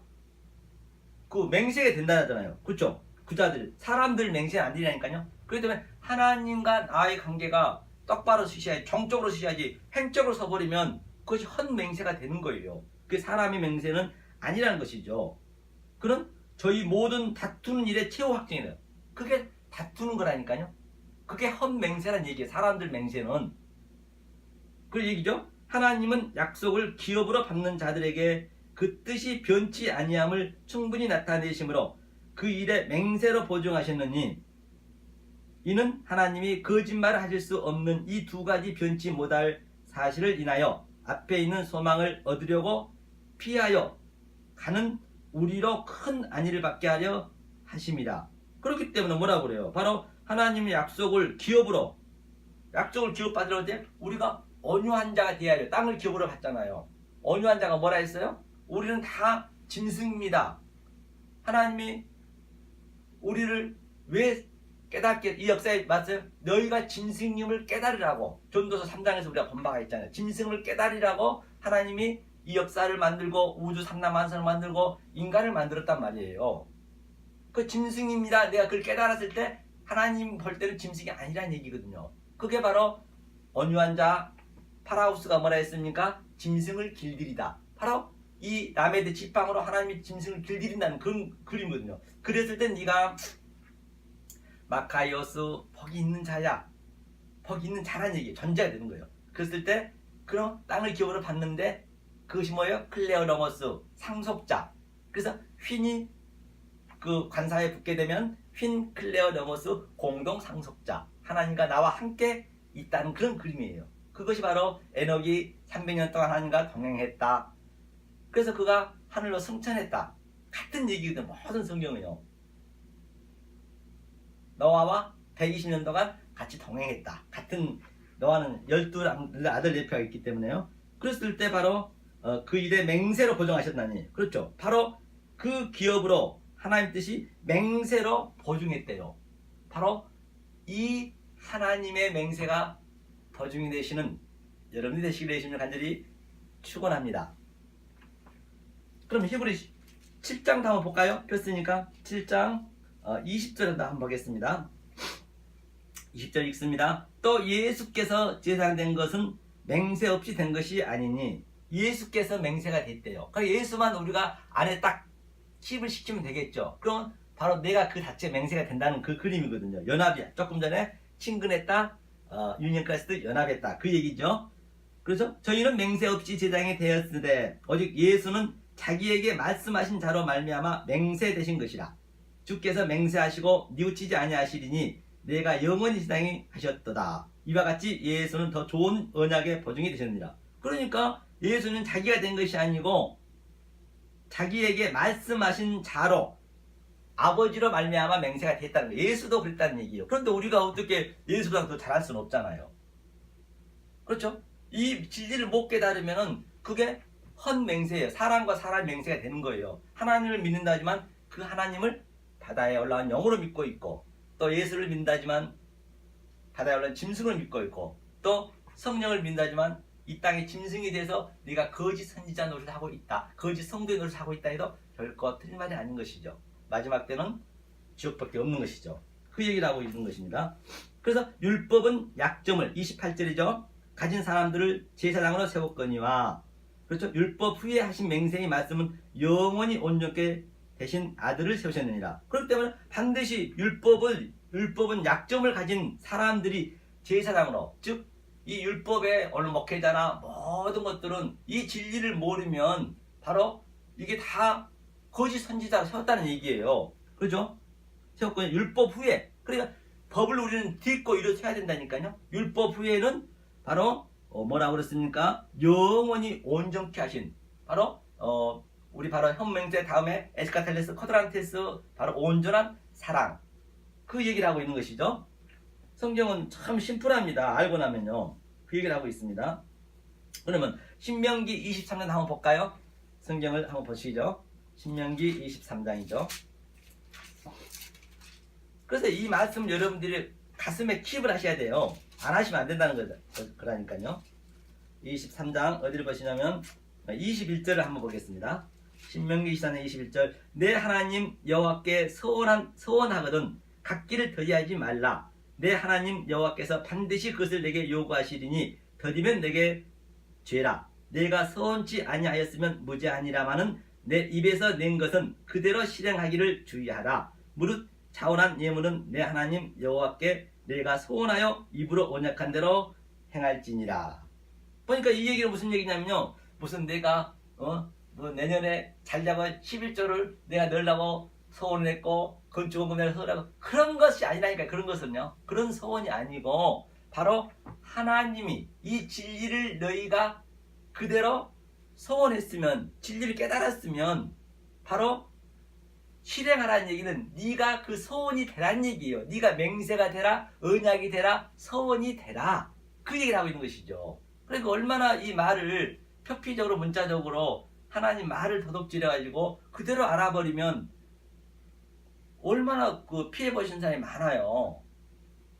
그 맹세가 된다잖아요. 그렇죠? 그 자들, 사람들 맹세는 안 되냐니까요. 그렇기 때문에 하나님과 나의 관계가 똑바로 서셔야지, 정적으로 서셔야지, 행적으로 서버리면 그것이 헛맹세가 되는 거예요. 그 사람의 맹세는 아니라는 것이죠. 그런 저희 모든 다투는 일의 최후 확정이래요. 그게 다투는 거라니까요. 그게 헛맹세란 얘기예요. 사람들 맹세는. 그 얘기죠. 하나님은 약속을 기업으로 받는 자들에게 그 뜻이 변치 아니함을 충분히 나타내심으로 그 일에 맹세로 보증하셨느니 이는 하나님이 거짓말을 하실 수 없는 이 두 가지 변치 못할 사실을 인하여 앞에 있는 소망을 얻으려고 피하여 가는 우리로 큰 안위를 받게 하려 하심이라. 그렇기 때문에 뭐라고 그래요? 바로 하나님의 약속을 기업으로, 약속을 기업받으려 때 우리가 온유한 자가 되어야 돼요. 땅을 기업으로 받잖아요. 온유한 자가 뭐라 했어요? 우리는 다 짐승입니다. 하나님이 우리를 왜 깨닫게, 이 역사에 맞아요? 너희가 짐승임을 깨달으라고. 전도서 3장에서 우리가 본 바가 있잖아요. 짐승을 깨달으라고 하나님이 이 역사를 만들고 우주 삼라만상을 만들고 인간을 만들었단 말이에요. 그 짐승입니다. 내가 그걸 깨달았을 때 하나님 볼 때는 짐승이 아니란 얘기거든요. 그게 바로 온유한 자 파라우스가 뭐라 했습니까? 짐승을 길들이다. 바로 이 라메드 지팡으로 하나님이 짐승을 길들인다는 그런 그림이거든요. 그랬을 땐 네가 마카이오스 복이 있는 자야, 복이 있는 자란 얘기, 존재가 되는 거예요. 그랬을 때 그럼 땅을 기업으로 받는데 그것이 뭐예요? 클레오너머스, 상속자. 그래서 휜이 그 관사에 붙게 되면 휜 클레오너머스 공동 상속자, 하나님과 나와 함께 있다는 그런 그림이에요. 그것이 바로 에녹이 300년 동안 하나님과 동행했다. 그래서 그가 하늘로 승천했다. 같은 얘기거든, 모든 성경은요. 노아와 120년 동안 같이 동행했다. 같은, 노아는 12아들 내표가 있기 때문에요. 그랬을 때 바로 그 일에 맹세로 보증하셨나니, 그렇죠. 바로 그 기업으로 하나님 뜻이 맹세로 보증했대요. 바로 이 하나님의 맹세가 보증이 되시는 여러분이 되시기를 예수님을 간절히 축원합니다. 그럼 히브리 7장도 한번 볼까요? 폈으니까 7장 20절도 한번 보겠습니다. 20절 읽습니다. 또 예수께서 제사된 것은 맹세 없이 된 것이 아니니, 예수께서 맹세가 됐대요. 그러니까 예수만 우리가 안에 딱 킵을 시키면 되겠죠. 그럼 바로 내가 그 자체 맹세가 된다는 그 그림이거든요. 연합이야. 조금 전에 친근했다, 유니언크라스도 연합했다, 그 얘기죠. 그래서 저희는 맹세 없이 제장이 되었으되 오직 예수는 자기에게 말씀하신 자로 말미암아 맹세되신 것이라. 주께서 맹세하시고 뉘우치지 아니하시리니 내가 영원히 제장이 하셨도다. 이와 같이 예수는 더 좋은 언약의 보증이 되셨느니라. 그러니까 예수는 자기가 된 것이 아니고 자기에게 말씀하신 자로, 아버지로 말미암아 맹세가 됐다는 거예요. 예수도 그랬다는 얘기예요. 그런데 우리가 어떻게 예수보다 더 잘할 수는 없잖아요. 그렇죠? 이 진리를 못 깨달으면은 그게 헛맹세예요. 사람과 사람 맹세가 되는 거예요. 하나님을 믿는다지만 그 하나님을 바다에 올라온 영으로 믿고 있고, 또 예수를 믿는다지만 바다에 올라온 짐승을 믿고 있고, 또 성령을 믿는다지만 이 땅에 짐승이 돼서 네가 거짓 선지자 노릇을 하고 있다, 거짓 성도의 노릇을 하고 있다 해도 결코 틀린 말이 아닌 것이죠. 마지막 때는 지옥밖에 없는 것이죠. 그 얘기를 하고 있는 것입니다. 그래서 율법은 약점을, 28절이죠. 가진 사람들을 제사장으로 세웠거니와 그렇죠? 율법 후에 하신 맹세의 말씀은 영원히 온전케 대신 아들을 세우셨느니라. 그렇기 때문에 반드시 율법은 약점을 가진 사람들이 제사장으로, 즉 이 율법의 어느 목회자나 모든 것들은 이 진리를 모르면 바로 이게 다 거짓 선지자로 세웠다는 얘기예요. 그죠? 세웠고 율법 후에, 그러니까 법을 우리는 듣고 일어서야 된다니까요. 율법 후에는 바로 뭐라고 그랬습니까? 영원히 온전케 하신 바로 우리 바로 현맹세 다음에 에스카텔레스 쿼드란테스 바로 온전한 사랑, 그 얘기를 하고 있는 것이죠. 성경은 참 심플합니다. 알고 나면요. 그 얘기를 하고 있습니다. 그러면 신명기 23장 한번 볼까요? 성경을 한번 보시죠. 신명기 23장이죠. 그래서 이 말씀 여러분들이 가슴에 킵을 하셔야 돼요. 안 하시면 안 된다는 거죠. 그러니까요. 23장 어디를 보시냐면 21절을 한번 보겠습니다. 신명기 24장 21절. 내 하나님 여호와께 서원하거든 갚기를 더디하지 말라. 내 하나님 여호와께서 반드시 그것을 내게 요구하시리니 더디면 내게 죄라. 내가 서원치 아니하였으면 무죄하니라마는 내 입에서 낸 것은 그대로 실행하기를 주의하라. 무릇 자원한 예물은 내 하나님 여호와께 내가 소원하여 입으로 언약한 대로 행할지니라. 보니까 이 얘기는 무슨 얘기냐면요. 무슨 내가 뭐 내년에 잘자고 11조를 내가 넣으려고 소원을 했고 건축원금 내가 소원하고 그런 것이 아니라니까. 그런 것은요. 그런 소원이 아니고 바로 하나님이 이 진리를 너희가 그대로 소원했으면, 진리를 깨달았으면 바로 실행하라는 얘기는 네가 그 소원이 되란 얘기예요. 네가 맹세가 되라, 언약이 되라, 소원이 되라, 그 얘기를 하고 있는 것이죠. 그러니까 얼마나 이 말을 표피적으로 문자적으로 하나님 말을 도둑질해가지고 그대로 알아버리면 얼마나 그 피해보신 사람이 많아요.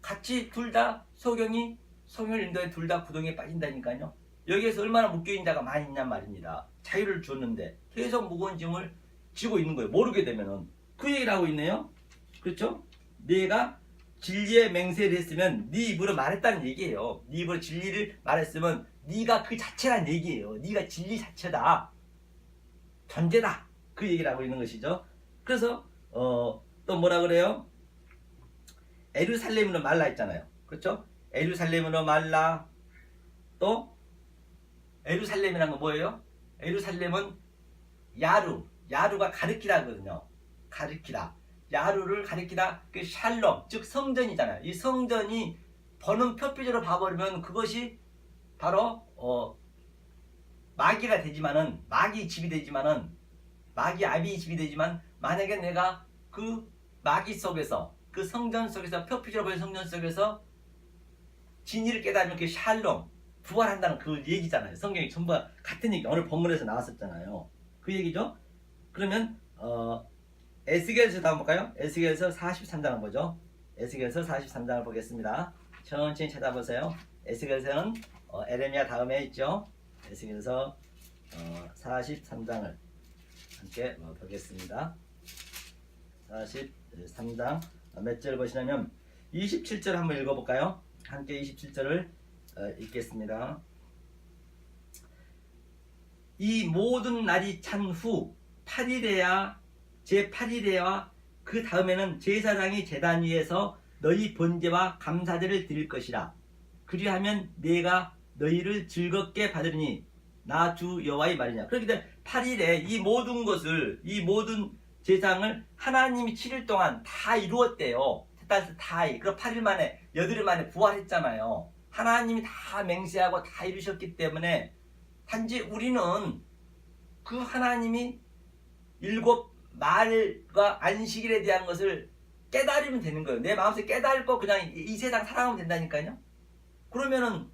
같이 둘 다 성령을 인도해 둘 다 구덩이에 빠진다니까요. 여기에서 얼마나 묶여있는 자가 많이 있냔 말입니다. 자유를 줬는데 계속 무거운 짐을 지고 있는 거예요. 모르게 되면은. 그 얘기를 하고 있네요. 그렇죠? 네가 진리의 맹세를 했으면 네 입으로 말했다는 얘기예요. 네 입으로 진리를 말했으면 네가 그 자체란 얘기예요. 네가 진리 자체다. 존재다. 그 얘기를 하고 있는 것이죠. 그래서 또 뭐라 그래요? 에루살렘으로 말라 했잖아요. 그렇죠? 에루살렘으로 말라. 또 에루살렘이란 건 뭐예요? 에루살렘은 야루가 가르키라거든요. 가르키라. 야루를 가르키다. 그 샬롬, 즉 성전이잖아요. 이 성전이 번은 표피적으로 봐버리면 그것이 바로 마귀가 되지만은, 마귀 집이 되지만은, 마귀 아비의 집이 되지만, 만약에 내가 그 마귀 속에서, 그 성전 속에서, 표피적으로 보이는 성전 속에서 진리를 깨달으면 그 샬롬, 부활한다는 그 얘기잖아요. 성경이 전부 같은 얘기, 오늘 본문에서 나왔었잖아요. 그 얘기죠. 그러면 에스겔서 한번 볼까요? 에스겔서 43장을 보죠. 에스겔서 43장을 보겠습니다. 천천히 찾아보세요. 에스겔서는 에레미야 다음에 있죠. 에스겔서 43장을 함께 보겠습니다. 43장 몇 절 보시냐면 27절 한번 읽어볼까요? 함께 27절을 읽겠습니다. 이 모든 날이 찬 후 8일에야 제8일에와 그 다음에는 제사장이 제단 위에서 너희 번제와 감사제를 드릴 것이라. 그리하면 내가 너희를 즐겁게 받으리니 나 주 여호와의 말이냐. 그렇기 때문에 8일에 이 모든 것을, 이 모든 제상을 하나님이 7일 동안 다 이루었대요. 그럼 8일 만에 8일 만에 부활했잖아요. 하나님이 다 맹세하고 다 이루셨기 때문에 단지 우리는 그 하나님이 일곱 말과 안식일에 대한 것을 깨달으면 되는 거예요. 내 마음속에 깨달고 그냥 이 세상 살아가면 된다니까요. 그러면은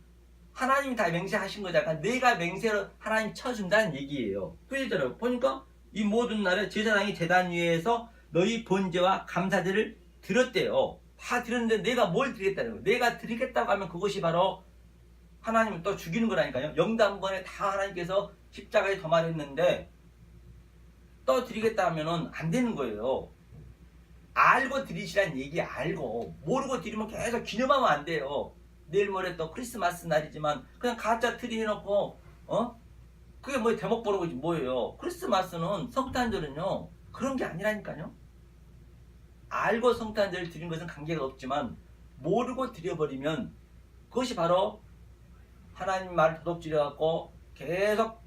하나님이 다 맹세하신 거잖아. 내가 맹세로 하나님 쳐준다는 얘기예요. 그랬잖아요. 보니까 이 모든 날에 제사장이 제단 위에서 너희 번제와 감사제를 드렸대요. 다 드렸는데 내가 뭘 드리겠다는 거예요. 내가 드리겠다고 하면 그것이 바로 하나님을 또 죽이는 거라니까요. 영단번에 다 하나님께서 십자가에 도말했는데 또 드리겠다 하면은 안 되는 거예요. 알고 드리시란 얘기 알고, 모르고 드리면 계속 기념하면 안 돼요. 내일 모레 또 크리스마스 날이지만 그냥 가짜 트리 해놓고 그게 뭐 대목 보는 거지 뭐예요. 크리스마스는 성탄절은요 그런 게 아니라니까요. 알고 성탄절을 드린 것은 관계가 없지만 모르고 드려버리면 그것이 바로 하나님 말을 도둑질해갖고 계속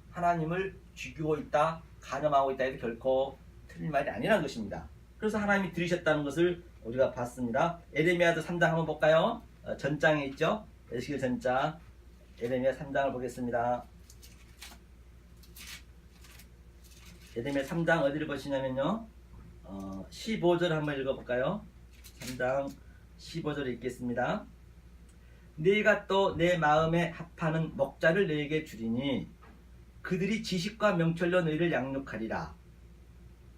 하나님을 죽이고 있다, 간염하고 있다 해도 결코 틀린 말이 아니라는 것입니다. 그래서 하나님이 들으셨다는 것을 우리가 봤습니다. 에레미야도 3장 한번 볼까요? 전장에 있죠. 에스겔 전장 에레미야 3장을 보겠습니다. 에레미야 3장 어디를 보시냐면요 15절 한번 읽어볼까요? 3장 15절 읽겠습니다. 네가 또 내 마음에 합하는 목자를 너에게 주리니 그들이 지식과 명철로 너희를 양육하리라.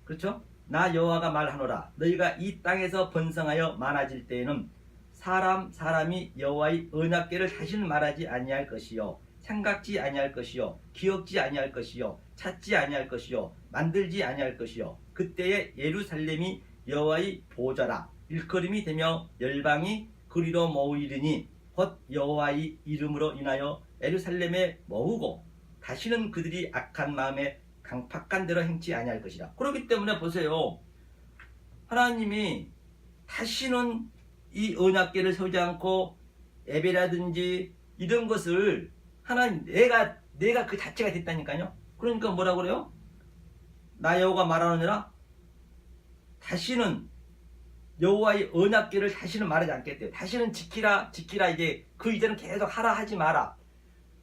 그렇죠? 나 여호와가 말하노라. 너희가 이 땅에서 번성하여 많아질 때에는 사람이 여호와의 언약궤를 다시는 말하지 아니할 것이요 생각지 아니할 것이요 기억지 아니할 것이요 찾지 아니할 것이요 만들지 아니할 것이요 그때에 예루살렘이 여호와의 보좌라. 일컬음이 되며 열방이 그리로 모이리니 곧 여호와의 이름으로 인하여 예루살렘에 모으고 다시는 그들이 악한 마음에 강팍한 대로 행치 아니할 것이라. 그렇기 때문에 보세요. 하나님이 다시는 이 언약궤를 세우지 않고 예배라든지 이런 것을 하나님 내가 그 자체가 됐다니까요. 그러니까 뭐라 그래요? 나 여호와가 말하느니라 다시는 여호와의 언약궤를 다시는 말하지 않겠대요. 다시는 지키라 이제 그 이제는 계속 하라 하지 마라.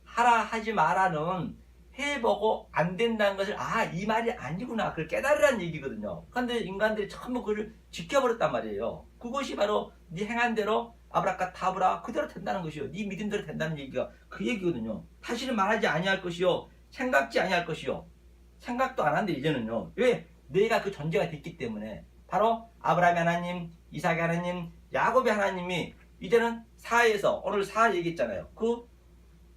하라 하지 마라는 해보고 안 된다는 것을 이 말이 아니구나 그걸 깨달으라는 얘기거든요. 그런데 인간들이 전부 그걸 지켜버렸단 말이에요. 그것이 바로 네 행한 대로 아브라카타브라 그대로 된다는 것이요. 네 믿음대로 된다는 얘기가 그 얘기거든요. 다시는 말하지 아니할 것이요 생각지 아니할 것이요 생각도 안 한대 이제는요. 왜? 내가 그 존재가 됐기 때문에. 바로 아브라함의 하나님, 이삭의 하나님, 야곱의 하나님이 이제는 사에서 오늘 사 얘기했잖아요. 그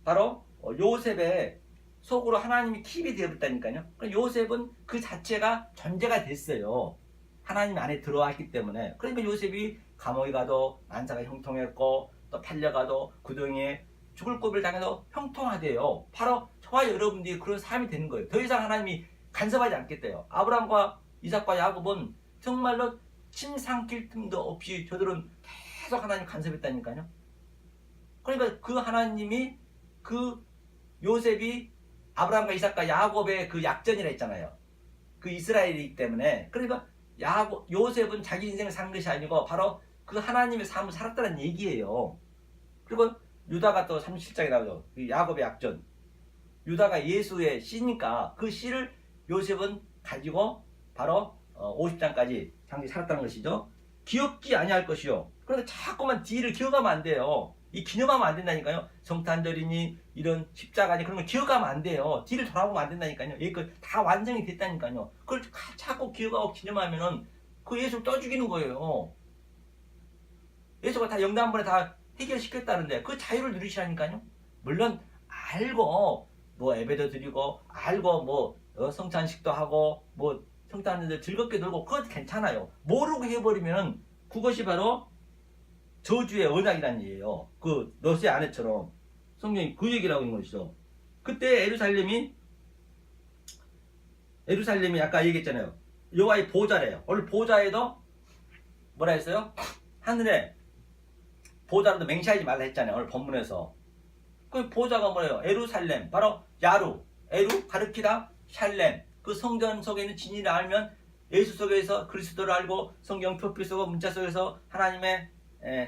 바로 요셉의 속으로 하나님이 킵이 되어버렸다니까요. 요셉은 그 자체가 존재가 됐어요. 하나님 안에 들어왔기 때문에. 그러니까 요셉이 감옥에 가도 만사가 형통했고 또 팔려가도 구덩이에 죽을 고비를 당해도 형통하대요. 바로 저와 여러분들이 그런 삶이 되는 거예요. 더 이상 하나님이 간섭하지 않겠대요. 아브라함과 이삭과 야곱은 정말로 침 삼킬 틈도 없이 저들은 계속 하나님 간섭했다니까요. 그러니까 그 하나님이 그 요셉이 아브라함과 이삭과 야곱의 그 약전이라 했잖아요. 그 이스라엘이기 때문에. 그러니까 요셉은 자기 인생을 산 것이 아니고 바로 그 하나님의 삶을 살았다는 얘기예요. 그리고 유다가 또 37장에 나오죠. 그 야곱의 약전. 유다가 예수의 씨니까 그 씨를 요셉은 가지고 바로 50장까지 장기 살았다는 것이죠. 기억지 아니할 것이요. 그러니까 자꾸만 뒤를 기억하면 안 돼요. 이 기념하면 안 된다니까요. 성탄절이니 이런 십자가니 그런 거 기억하면 안 돼요. 뒤를 돌아보면 안 된다니까요. 이거 다 완성이 됐다니까요. 그걸 자꾸 기억하고 기념하면은 그 예수를 떠 죽이는 거예요. 예수가 다 영단번에 다 해결시켰다는데 그 자유를 누리시라니까요. 물론 알고 뭐 예배도 드리고 알고 뭐 성찬식도 하고 뭐 성탄절 즐겁게 놀고 그것 괜찮아요. 모르고 해버리면 그것이 바로 저주의 언약이라는 얘기예요. 그 롯의 아내처럼 성경이 그 얘기를 하고 있는 것이죠. 그때 예루살렘이 아까 얘기했잖아요. 여호와의 보좌래요. 오늘 보좌에도 뭐라 했어요? 하늘에 보좌로도 맹세하지 말라 했잖아요. 오늘 본문에서. 그 보좌가 뭐예요? 예루살렘 바로 야루 에루 가르키다 샬렘 그 성전 속에 있는 진리를 알면 예수 속에서 그리스도를 알고 성경 표피 속과 문자 속에서 하나님의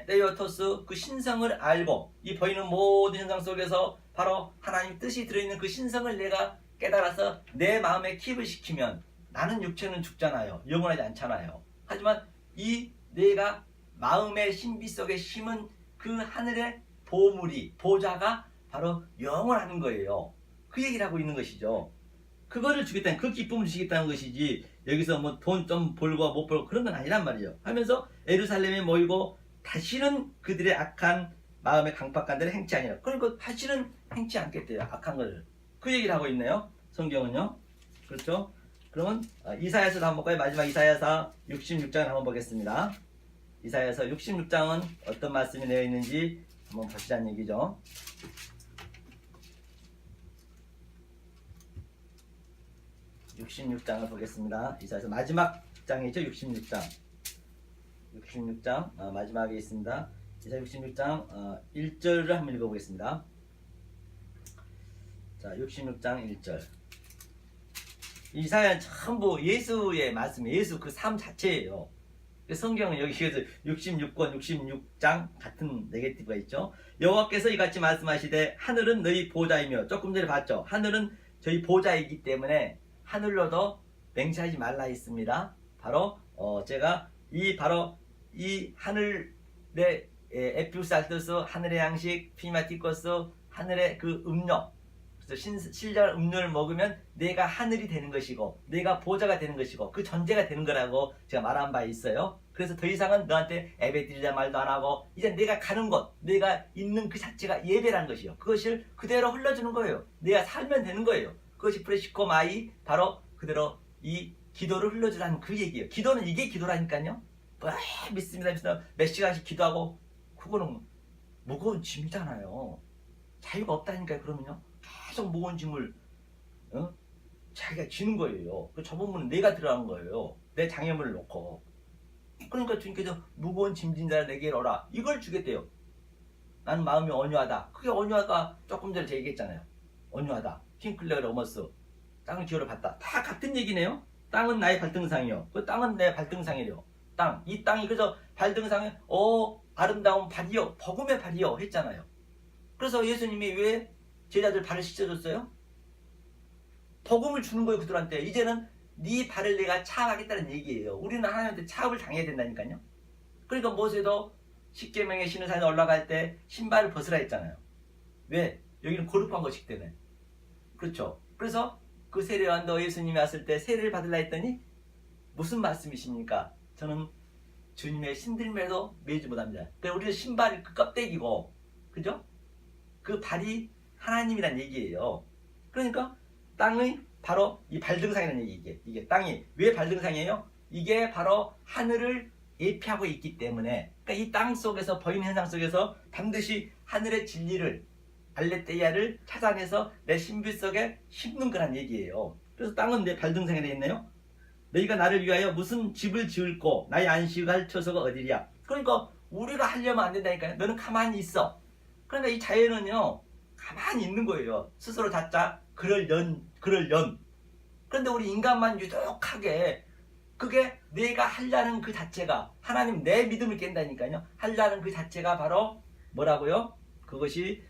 테오토스 그 신성을 알고 이 보이는 모든 현상 속에서 바로 하나님 뜻이 들어있는 그 신성을 내가 깨달아서 내 마음에 킵을 시키면 나는 육체는 죽잖아요. 영원하지 않잖아요. 하지만 이 내가 마음의 신비 속에 심은 그 하늘의 보물이 보좌가 바로 영원한 거예요. 그 얘기를 하고 있는 것이죠. 그거를 주겠다는 그 기쁨을 주시겠다는 것이지 여기서 뭐 돈 좀 벌고 못 벌고 그런 건 아니란 말이에요. 하면서 예루살렘에 모이고 다시는 그들의 악한 마음의 강팍한 대로 행치 아니라 그러니까 다시는 행치 않겠대요. 악한 걸. 그 얘기를 하고 있네요. 성경은요. 그렇죠? 그러면 이사야서도 한번 볼까요? 마지막 이사야서 66장을 한번 보겠습니다. 이사야서 66장은 어떤 말씀이 되어 있는지 한번 보시자는 얘기죠. 66장을 보겠습니다. 이사야서 마지막 장이죠. 66장. 66장 마지막에 있습니다. 이사야 66장 1절을 한번 읽어보겠습니다. 자, 66장 1절. 이사야는 전부 예수의 말씀, 예수 그 삶 자체예요. 성경은 여기에서 66권, 66장 같은 네게티브가 있죠. 여호와께서 이같이 말씀하시되 하늘은 너희 보좌이며, 조금 전에 봤죠. 하늘은 저희 보좌이기 때문에 하늘로도 맹세하지 말라 했습니다. 바로 제가 바로 이 하늘의 에피우살토스, 하늘의 양식, 피마티코스, 하늘의 그 음료, 신령한 음료를 먹으면 내가 하늘이 되는 것이고 내가 보좌가 되는 것이고 그 존재가 되는 거라고 제가 말한 바 있어요. 그래서 더 이상은 너한테 예배 드리자 말도 안 하고 이제 내가 가는 곳, 내가 있는 그 자체가 예배라는 것이요. 그것을 그대로 흘러주는 거예요. 내가 살면 되는 거예요. 그것이 프레시코 마이, 바로 그대로 이 기도를 흘러주라는 그 얘기예요. 기도는 이게 기도라니까요. 믿습니다. 몇 시간씩 기도하고 그거는 무거운 짐이잖아요. 자유가 없다니까요. 그러면요. 계속 무거운 짐을 자기가 지는 거예요. 그 저번문은 내가 들어간 거예요. 내 장애물을 놓고. 그러니까 주님께서 무거운 짐진 자를 내게 오라, 이걸 주겠대요. 나는 마음이 온유하다. 그게 온유하다 조금 전에 제가 얘기했잖아요. 온유하다. 킹클레어 로머스, 땅을 기호를 받다. 다 같은 얘기네요. 땅은 나의 발등상이요. 그 땅은 내 발등상이래요. 땅, 이 땅이 그저 발등상에 아름다운 발이요, 복음의 발이요 했잖아요. 그래서 예수님이 왜 제자들 발을 씻어줬어요? 복음을 주는 거예요. 그들한테. 이제는 네 발을 내가 차압하겠다는 얘기예요. 우리는 하나님한테 차압을 당해야 된다니까요. 그러니까 모세도 십계명의 시내산에 올라갈 때 신발을 벗으라 했잖아요. 왜? 여기는 거룩한 것이기 때문에. 그렇죠. 그래서 그 세례요한도 예수님이 왔을 때 세례를 받으라 했더니 무슨 말씀이십니까? 저는 주님의 신들매도 매지 못합니다. 그러니까 우리는 신발이 그 껍데기고, 그죠? 그 발이 하나님이란 얘기예요. 그러니까 땅의 바로 이 발등상이라는 얘기. 이게 땅이 왜 발등상이에요? 이게 바로 하늘을 예표하고 있기 때문에. 그러니까 이 땅 속에서, 보이는 현상 속에서 반드시 하늘의 진리를, 알레테이아를 찾아내서 내 신비 속에 심는 거란 얘기예요. 그래서 땅은 내 발등상에 되어 있네요. 너희가 나를 위하여 무슨 집을 지을고 나의 안식을 할 처소가 어디랴. 그러니까 우리가 하려면 안 된다니까요. 너는 가만히 있어. 그러니까 이 자연은요, 가만히 있는 거예요. 스스로 자자 그럴 연. 그런데 우리 인간만 유독하게 그게 내가 하려는 그 자체가, 하나님 내 믿음을 깬다니까요. 하려는 그 자체가 바로 뭐라고요? 그것이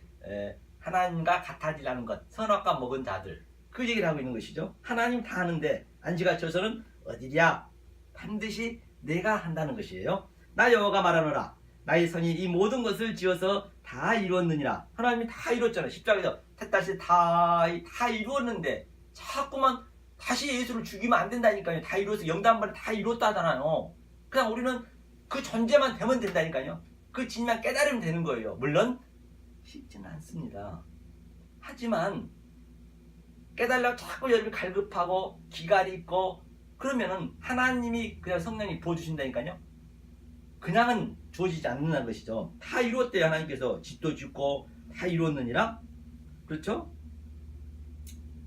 하나님과 같아지라는 것. 선악과 먹은 자들. 그 얘기를 하고 있는 것이죠. 하나님 다 하는데 안식할 처소는 어디랴? 반드시 내가 한다는 것이에요. 나 여호와가 말하노라. 나의 손이 이 모든 것을 지어서 다 이루었느니라. 하나님이 다 이뤘잖아요. 십자가에서 다시 다 이루었는데 자꾸만 다시 예수를 죽이면 안 된다니까요. 다 이루어서 영단번에 다 이뤘다 하잖아요. 그냥 우리는 그 존재만 되면 된다니까요. 그 진리만 깨달으면 되는 거예요. 물론 쉽지는 않습니다. 하지만 깨달으려고 자꾸 여러분이 갈급하고 기갈이 있고 그러면은 하나님이 그냥 성령이 부어주신다니까요. 그냥은 주어지지 않는다는 것이죠. 다 이루었대요. 하나님께서 집도 짓고 다 이루었느니라. 그렇죠?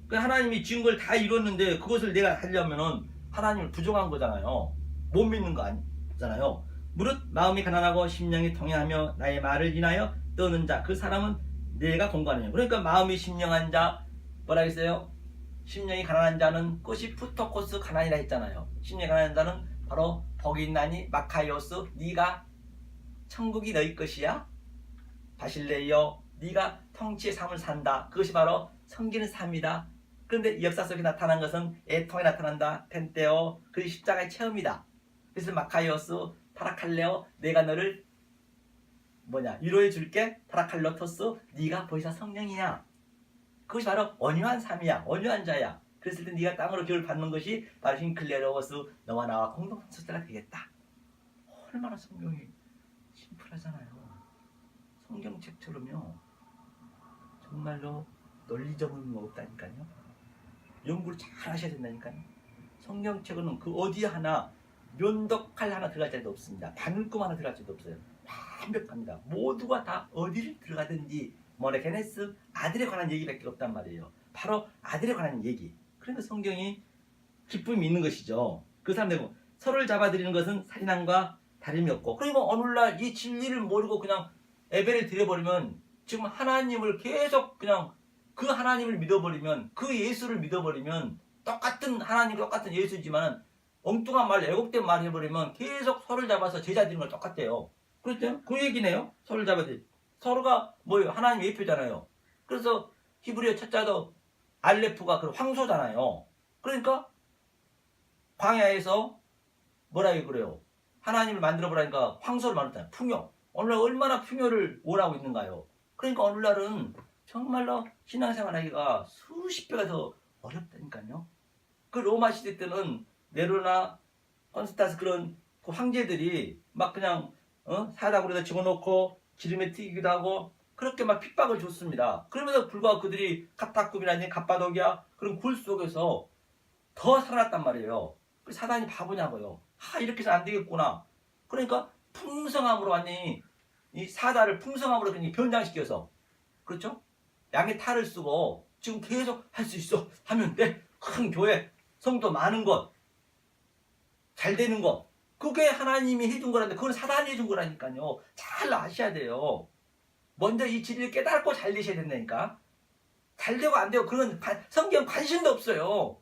하나님이 지은 걸 다 이뤘는데 그것을 내가 하려면은 하나님을 부정한 거잖아요. 못 믿는 거 아니잖아요. 무릇 마음이 가난하고 심령이 통해하며 나의 말을 인하여 떠는 자, 그 사람은 내가 공부하느냐. 그러니까 마음이 심령한 자, 뭐라 했어요? 심령이 가난한 자는 꽃이 푸토코스 가난이라 했잖아요. 심령이 가난한 자는 바로 복이 있나니 마카이오스, 네가 천국이 너희 것이야. 바실레이오, 네가 통치의 삶을 산다. 그것이 바로 섬기는 삶이다. 그런데 이 역사 속에 나타난 것은 애통에 나타난다. 펜테오, 그 십자가의 체험이다. 그래서 마카이오스, 파라칼레오, 내가 너를 위로해 줄게. 파라칼로토스, 네가 보이사 성령이야. 그것이 바로 온유한 삶이야. 온유한 자야. 그랬을 때 네가 땅으로 기회를 받는 것이 바로 흰클레로워스, 너와 나와 공동 선수자가 되겠다. 얼마나 성경이 심플하잖아요. 성경책처럼요. 정말로 논리적은 없다니까요. 연구를 잘 하셔야 된다니까요. 성경책은 그 어디 하나 면독할 하나 들어갈 자리도 없습니다. 바늘꿈 하나 들어갈 자리도 없어요. 완벽합니다. 모두가 다 어디를 들어가든지 모네게네스, 아들에 관한 얘기밖에 없단 말이에요. 바로 아들에 관한 얘기. 그러니까 성경이 기쁨이 있는 것이죠. 그 사람들 서로를 잡아들이는 것은 살인함과 다름이 없고, 그리고 오늘날 이 진리를 모르고 그냥 예배를 드려버리면, 지금 하나님을 계속 그냥 그 하나님을 믿어버리면, 그 예수를 믿어버리면, 똑같은 하나님, 똑같은 예수지만 엉뚱한 말, 왜곡된 말 해버리면 계속 서로를 잡아서 제자 드리는 걸 똑같대요. 그렇죠? 그 얘기네요. 서로를 잡아들이. 서로가 뭐예요? 하나님 예표잖아요. 그래서 히브리어 첫자도 알레프가 그 황소잖아요. 그러니까 광야에서 뭐라고 그래요? 하나님을 만들어보라니까 황소를 만들었잖아요. 풍요. 오늘날 얼마나 풍요를 원하고 있는가요? 그러니까 오늘날은 정말로 신앙생활 하기가 수십 배가 더 어렵다니까요. 그 로마 시대 때는 네로나 콘스탄스 그런 그 황제들이 막 그냥 사다구리에다 집어넣고 기름에 튀기기도 하고 그렇게 막 핍박을 줬습니다. 그럼에도 불구하고 그들이 카타쿰이라든지 갑바도기아 그런 굴 속에서 더 살아났단 말이에요. 그 사단이 바보냐고요. 이렇게 해서 안 되겠구나. 그러니까 풍성함으로 완전히 이 사다를 풍성함으로 그냥 변장시켜서, 그렇죠? 양의 탈을 쓰고 지금 계속 할 수 있어 하면 돼. 큰 교회, 성도 많은 것, 잘 되는 것, 그게 하나님이 해준 거라는데 그건 사단이 해준 거라니까요. 잘 아셔야 돼요. 먼저 이 진리를 깨닫고 잘 되셔야 된다니까. 잘 되고 안 되고 그런 성경 관심도 없어요.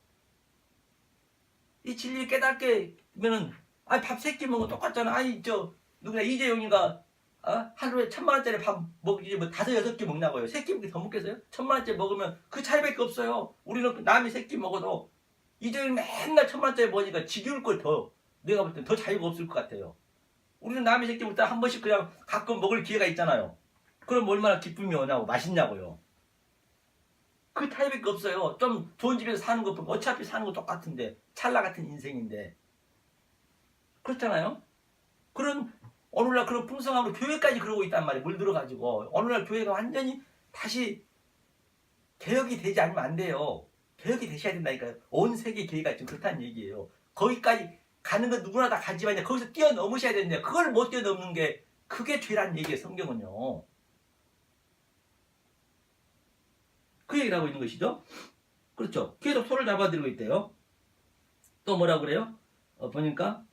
이 진리를 깨닫게 되면은 밥 3끼 먹으면 똑같잖아. 누구냐 이재용이가 하루에 1000만원짜리 밥 먹지 뭐 5, 6끼 먹냐고요. 3끼 더 먹겠어요? 1000만원짜리 먹으면 그 차이밖에 없어요. 우리는 남이 3끼 먹어도 이재용이 맨날 1000만원짜리 먹으니까 지겨울 걸 더, 내가 볼 땐 더 자유가 없을 것 같아요. 우리는 남이 3끼 먹다 한 번씩 그냥 가끔 먹을 기회가 있잖아요. 그럼 얼마나 기쁨이 오냐고, 맛있냐고요. 그 차이밖에 없어요. 좀 좋은 집에서 사는 것 보면 어차피 사는 거 똑같은데, 찰나 같은 인생인데. 그렇잖아요? 오늘날 그런 풍성함으로 교회까지 그러고 있단 말이에요. 물들어가지고. 오늘날 교회가 완전히 다시 개혁이 되지 않으면 안 돼요. 개혁이 되셔야 된다니까요. 온 세계 교회가 지금 그렇다는 얘기예요. 거기까지 가는 건 누구나 다 가지만 거기서 뛰어넘으셔야 되는데, 그걸 못 뛰어넘는 게 그게 죄란 얘기예요. 성경은요. 그 얘기를 하고 있는 것이죠. 그렇죠. 계속 손을 잡아들고 있대요. 또 뭐라 그래요? 보니까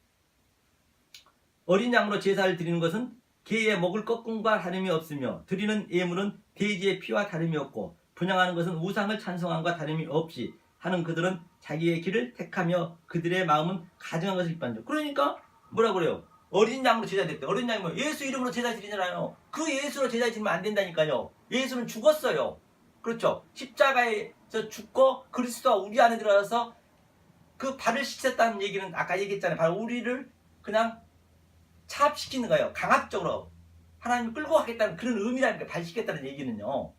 어린 양으로 제사를 드리는 것은 개의 목을 꺾음과 다름이 없으며 드리는 예물은 돼지의 피와 다름이 없고 분향하는 것은 우상을 찬송함과 다름이 없이 하는 그들은 자기의 길을 택하며 그들의 마음은 가증한 것을 기뻐한다. 그러니까 뭐라 그래요? 어린 양으로 제사 드렸대. 어린 양이 뭐 예수 이름으로 제사 드리잖아요. 그 예수로 제사 드리면 안 된다니까요. 예수는 죽었어요. 그렇죠. 십자가에서 죽고 그리스도가 우리 안에 들어가서 그 발을 씻었다는 얘기는 아까 얘기했잖아요. 바로 우리를 그냥 차압시키는 거예요. 강압적으로 하나님 끌고 가겠다는 그런 의미라는 게, 발 씻겠다는 얘기는요.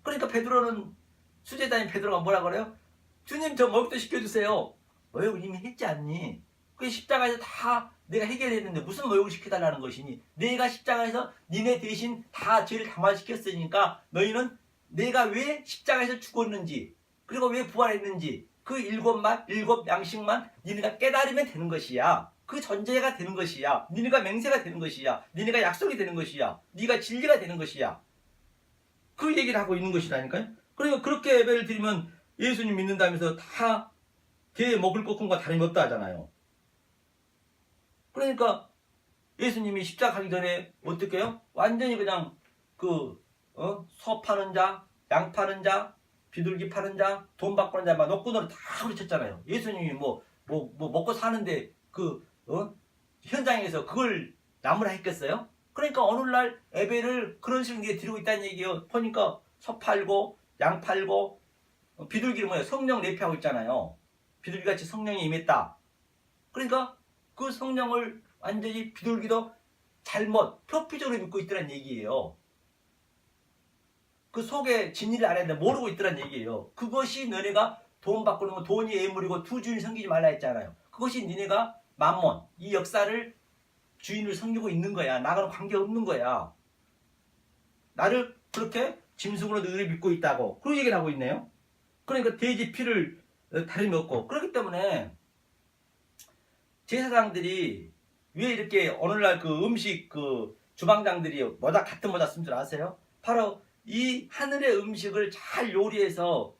그러니까 베드로는, 수제자인 베드로가 뭐라 그래요? 주님 저 목욕도 시켜주세요. 목욕 이미 했지 않니? 그 십자가에서 다 내가 해결했는데 무슨 목욕을 시켜달라는 것이니? 내가 십자가에서 니네 대신 다 죄를 담화시켰으니까 너희는 내가 왜 십자가에서 죽었는지, 그리고 왜 부활했는지 그 일곱 양식만 니네가 깨달으면 되는 것이야. 그 전제가 되는 것이야. 니네가 맹세가 되는 것이야. 니네가 약속이 되는 것이야. 네가 진리가 되는 것이야. 그 얘기를 하고 있는 것이라니까요. 그러니까 그렇게 예배를 드리면 예수님 믿는다면서 다 개의 목을 꺾음과 다름이 없다 하잖아요. 그러니까 예수님이 십자가 가기 전에 어떻게 해요? 완전히 그냥 소 파는 자, 양 파는 자, 비둘기 파는 자, 돈 바꾸는 자 막 노꾸노를 다 그르쳤잖아요. 예수님이 뭐 먹고 사는데 현장에서 그걸 나무라 했겠어요? 그러니까 오늘날 예배를 그런 식으로 드리고 있다는 얘기예요. 보니까 소 팔고 양 팔고 비둘기를 뭐예요? 성령 내피하고 있잖아요. 비둘기같이 성령이 임했다. 그러니까 그 성령을 완전히 비둘기도 잘못 표피적으로 믿고 있더란 얘기예요. 그 속에 진리를 알아야 되는데 모르고 있더란 얘기예요. 그것이 너네가 돈 바꾸는 건 돈이 예물이고 두 주인 섬기지 말라 했잖아요. 그것이 너네가 만몬, 이 역사를 주인을 섬기고 있는 거야. 나하고는 관계없는 거야. 나를 그렇게 짐승으로 너희를 믿고 있다고 그런 얘기를 하고 있네요. 그러니까 돼지 피를 다름이 없고, 그렇기 때문에 제사장들이 왜 이렇게 오늘날 그 음식 주방장들이 같은 모자 쓴 줄 아세요? 바로 이 하늘의 음식을 잘 요리해서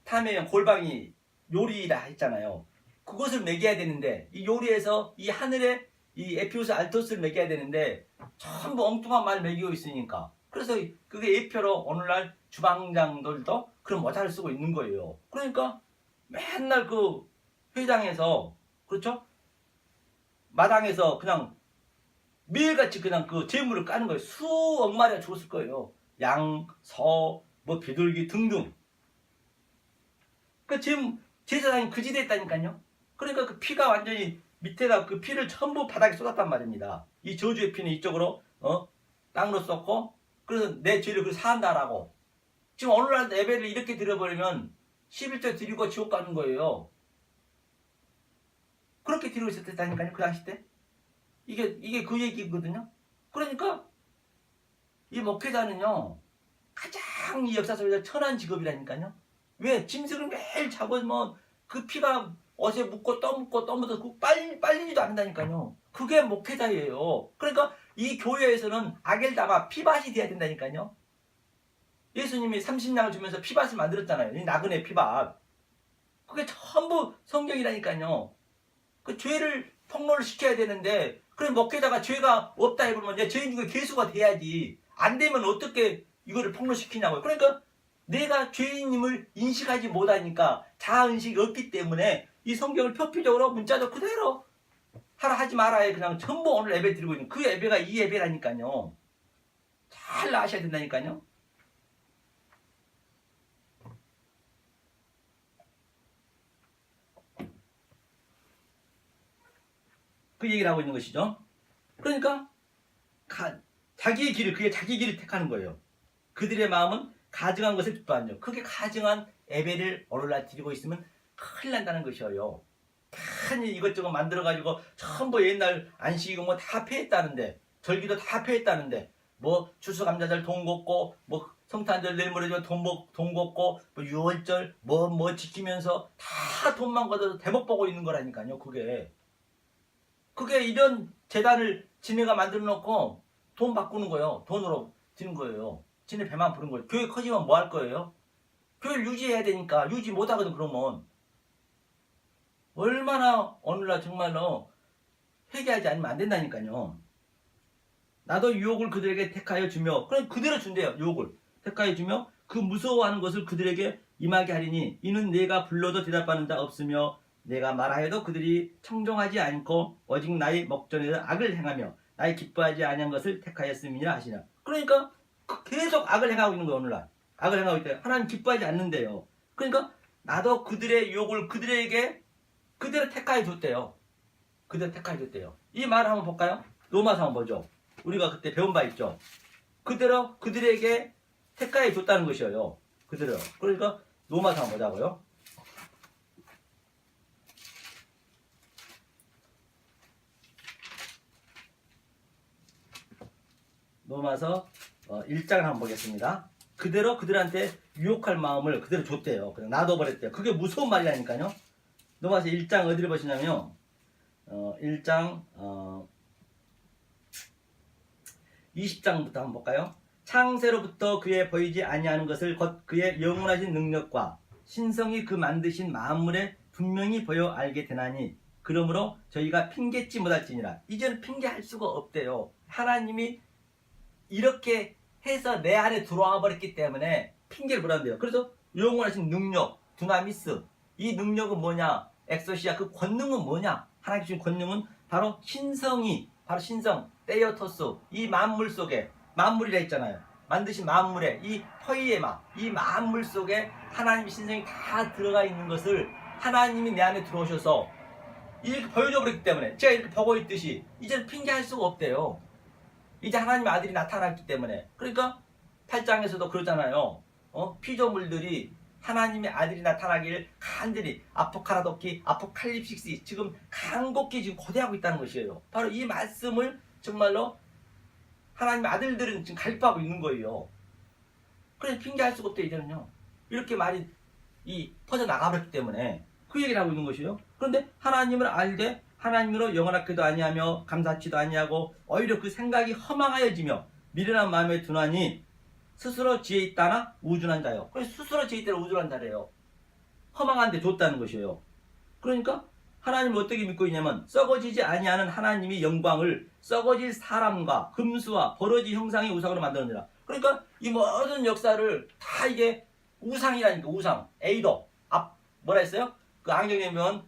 탐의 골방이 요리라 했잖아요. 그것을 먹여야 되는데 이 요리에서 이 하늘에 이 에피우스 알토스를 먹여야 되는데 전부 엉뚱한 말을 먹이고 있으니까 그래서 그게 예표로 오늘날 주방장들도 그런 모자를 쓰고 있는 거예요. 그러니까 맨날 그 회장에서 그렇죠? 마당에서 그냥 매일같이 그냥 그 재물을 까는 거예요. 수억 마리가 죽었을 거예요. 양, 소, 뭐 비둘기 등등. 그 지금 제사장이 그지 됐다니까요. 그러니까 그 피가 완전히 밑에다 그 피를 전부 바닥에 쏟았단 말입니다. 이 저주의 피는 이쪽으로 땅으로 쏟고 그래서 내 죄를 그 사한다라고. 지금 오늘날 예배를 이렇게 드려버리면 11조 드리고 지옥 가는 거예요. 그렇게 드리고 있었다니까요. 그 당시 때. 이게 그 얘기거든요. 그러니까 이 목회자는요 가장 이 역사 속에서 천한 직업이라니까요. 왜? 짐승을 매일 잡으면 그 피가 어제 묻고 또 묻고 또 묻어서 빨리지도 않는다니까요. 그게 목회자예요. 그러니까 이 교회에서는 아겔다마 피밭이 돼야 된다니까요. 예수님이 30냥을 주면서 피밭을 만들었잖아요. 이 나그네 피밭. 그게 전부 성경이라니까요. 그 죄를 폭로를 시켜야 되는데 그래 목회자가 죄가 없다 해보면 이제 죄인 중에 괴수가 돼야지. 안 되면 어떻게 이거를 폭로시키냐고요. 그러니까 내가 죄인임을 인식하지 못하니까 자아인식이 없기 때문에 이 성경을 표피적으로 문자적 그대로 하라 하지 말아야 그냥 전부 오늘 예배 드리고 있는 그 예배가 이 예배라니까요. 잘 아셔야 된다니까요. 그 얘기를 하고 있는 것이죠. 그러니까 자기의 길을 그게 자기 길을 택하는 거예요. 그들의 마음은 가증한 것을 기뻐하죠. 그게 가증한 예배를 오늘날 드리고 있으면 큰일 난다는 것이에요. 큰 이것저것 만들어가지고 전부 옛날 안식이고 뭐 다 폐했다는데 절기도 다 폐했다는데 뭐 추수감자절 돈 걷고 뭐 성탄절 내일 모레 돈 걷고 뭐 유월절 뭐 지키면서 다 돈만 걷어서 대목 보고 있는 거라니까요. 그게 이런 재단을 지네가 만들어 놓고 돈 바꾸는 거예요. 돈으로 드는 거예요. 지네 배만 부른 거예요. 교회 커지면 뭐 할 거예요? 교회를 유지해야 되니까 유지 못하거든. 그러면 얼마나 오늘날 정말로 회개하지 않으면 안 된다니까요. 나도 유혹을 그들에게 택하여 주며 그럼 그대로 준대요. 유혹을 택하여 주며 그 무서워하는 것을 그들에게 임하게 하리니 이는 내가 불러도 대답하는 자 없으며 내가 말하여도 그들이 청종하지 않고 오직 나의 목전에서 악을 행하며 나의 기뻐하지 아니한 것을 택하였음이라 하시나. 그러니까 계속 악을 행하고 있는 거예요. 오늘날 악을 행하고 있대요. 하나님 기뻐하지 않는데요. 그러니까 나도 그들의 유혹을 그들에게 그대로 택하여 줬대요. 그대로 택하여 줬대요. 이 말을 한번 볼까요? 로마서 한번 보죠. 우리가 그때 배운 바 있죠. 그대로 그들에게 택하여 줬다는 것이에요. 그대로. 그러니까 로마서 한번 보자고요. 로마서 1장을 한번 보겠습니다. 그대로 그들한테 유혹할 마음을 그대로 줬대요. 그냥 놔둬버렸대요. 그게 무서운 말이라니까요. 로마서 1장 어디를 보시냐면요. 1장 20장부터 한번 볼까요? 창세로부터 그의 보이지 아니하는 것을 곧 그의 영원하신 능력과 신성이 그 만드신 만물에 분명히 보여 알게 되나니 그러므로 저희가 핑계치 못할지니라. 이제는 핑계할 수가 없대요. 하나님이 이렇게 해서 내 안에 들어와 버렸기 때문에 핑계를 못 한대요. 그래서 영원하신 능력, 두나미스. 이 능력은 뭐냐? 엑소시아. 그 권능은 뭐냐? 하나님 주신 권능은 바로 신성이, 바로 신성, 테오토스. 이 만물 속에, 만물이라 했잖아요. 만드신 만물에, 이 포이에마, 이 만물 속에 하나님의 신성이 다 들어가 있는 것을 하나님이 내 안에 들어오셔서 이렇게 보여줘 버렸기 때문에 제가 이렇게 보고 있듯이 이제는 핑계할 수가 없대요. 이제 하나님의 아들이 나타났기 때문에. 그러니까 8장에서도 그러잖아요. 피조물들이 하나님의 아들이 나타나기를 간절히 아포칼립식스 지금 간곡히 지금 고대하고 있다는 것이에요. 바로 이 말씀을 정말로 하나님의 아들들은 지금 갈급하고 있는 거예요. 그래서 핑계할 수가 없대. 이제는요. 이렇게 말이 퍼져나가버렸기 때문에 그 얘기를 하고 있는 것이에요. 그런데 하나님을 알되 하나님으로 영원하게도 아니하며 감사치도 아니하고 오히려 그 생각이 허망하여지며 미련한 마음에 둔하니 스스로 지혜 있다나 우준한 자요. 그래서 스스로 지혜 있다나 우준한 자래요. 허망한 데 줬다는 것이에요. 그러니까 하나님을 어떻게 믿고 있냐면 썩어지지 아니하는 하나님이 영광을 썩어질 사람과 금수와 버러지 형상의 우상으로 만들었느니라. 그러니까 이 모든 역사를 다 이게 우상이라니까. 우상. 에이도 앞 뭐라 했어요? 그 안경에 보면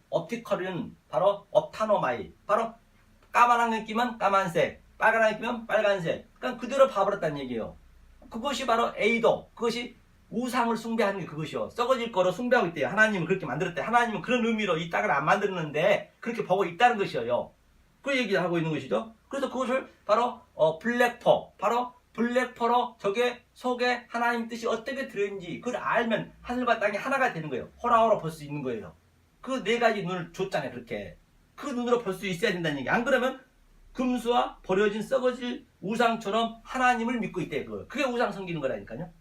옵티컬은 바로 옵타노마이, 바로 까만 안경 끼면 까만색, 빨간 안경 끼면 빨간색. 그러니까 그대로 봐버렸다는 얘기예요. 그것이 바로 에이도, 그것이 우상을 숭배하는 게 그것이요. 썩어질 거로 숭배하고 있대요. 하나님은 그렇게 만들었대. 하나님은 그런 의미로 이 땅을 안 만들었는데 그렇게 보고 있다는 것이에요. 그 얘기를 하고 있는 것이죠. 그래서 그것을 바로 블랙퍼, 바로 블랙퍼로 저게 속에 하나님 뜻이 어떻게 들어있는지 그걸 알면 하늘과 땅이 하나가 되는 거예요. 호라호라 볼 수 있는 거예요. 그 네 가지 눈을 줬잖아요. 그렇게 그 눈으로 볼 수 있어야 된다는 얘기. 안 그러면 금수와 버려진 썩어질 우상처럼 하나님을 믿고 있대. 그게 우상 섬기는 거라니까요.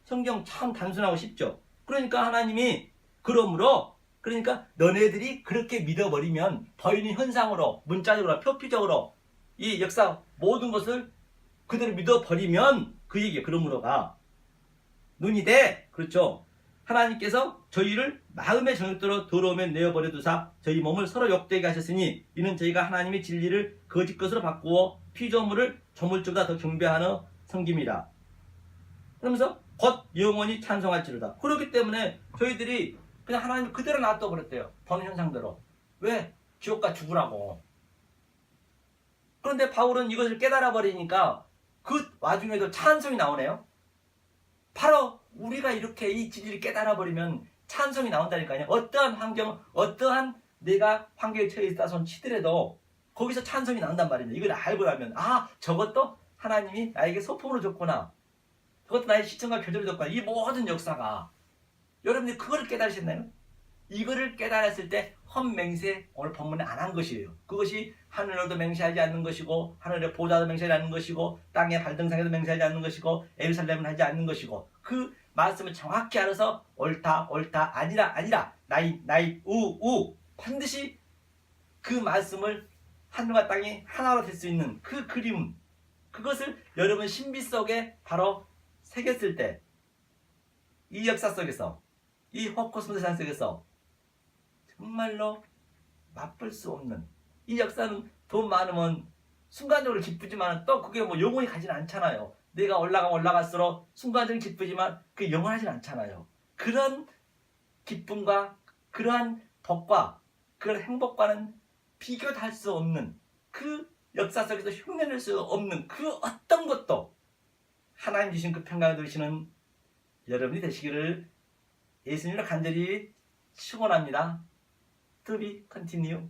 성경 참 단순하고 쉽죠. 그러니까 하나님이 그러므로 그러니까 너네들이 그렇게 믿어버리면 보이는 현상으로 문자적으로 표피적으로 이 역사 모든 것을 그대로 믿어버리면 그 얘기예요. 그러므로가 눈이 돼. 그렇죠. 하나님께서 저희를 마음의 정욕대로 더러우면 내어버려 두사 저희 몸을 서로 욕되게 하셨으니 이는 저희가 하나님의 진리를 거짓 것으로 바꾸어 피조물을 조물주보다 더 경배하는 성김이라. 그러면서 곧 영원히 찬송할지로다. 그렇기 때문에 저희들이 그냥 하나님 그대로 놔둬 버렸대요. 보는 현상대로. 왜? 지옥가 죽으라고. 그런데 바울은 이것을 깨달아 버리니까 그 와중에도 찬송이 나오네요. 바로 우리가 이렇게 이 진리를 깨달아 버리면 찬송이 나온다니까요. 어떠한 환경, 어떠한 내가 환경에 처해 있다손 치더라도 거기서 찬송이 나온단 말입니다. 이걸 알고 나면 아, 저것도 하나님이 나에게 소품으로 줬구나. 그것도 나의 시청과 교제를 줬구나. 이 모든 역사가 여러분들이 그거를 깨달으셨나요? 이거를 깨달았을 때 헛맹세 오늘 본문에 안 한 것이에요. 그것이 하늘로도 맹세하지 않는 것이고 하늘의 보좌도 맹세하지 않는 것이고 땅의 발등상에도 맹세하지 않는 것이고 예루살렘은 하지 않는 것이고 그 말씀을 정확히 알아서 옳다 옳다 아니라 나이 우 반드시 그 말씀을 하늘과 땅이 하나로 될 수 있는 그 그림, 그것을 여러분 신비 속에 바로 새겼을 때 이 역사 속에서 이 헛코스모스 속에서 정말로 맛볼 수 없는 이 역사는 돈 많으면 순간적으로 기쁘지만 또 그게 뭐 영원히 가지는 않잖아요. 내가 올라갈수록 순간적으로 기쁘지만 그게 영원하진 않잖아요. 그런 기쁨과 그러한 덕과 그런 행복과는 비교도 할 수 없는 그 역사 속에서 흉내낼 수 없는 그 어떤 것도 하나님 주신 그 평강을 누리시는 여러분이 되시기를 예수님으로 간절히 축원합니다. To be continue.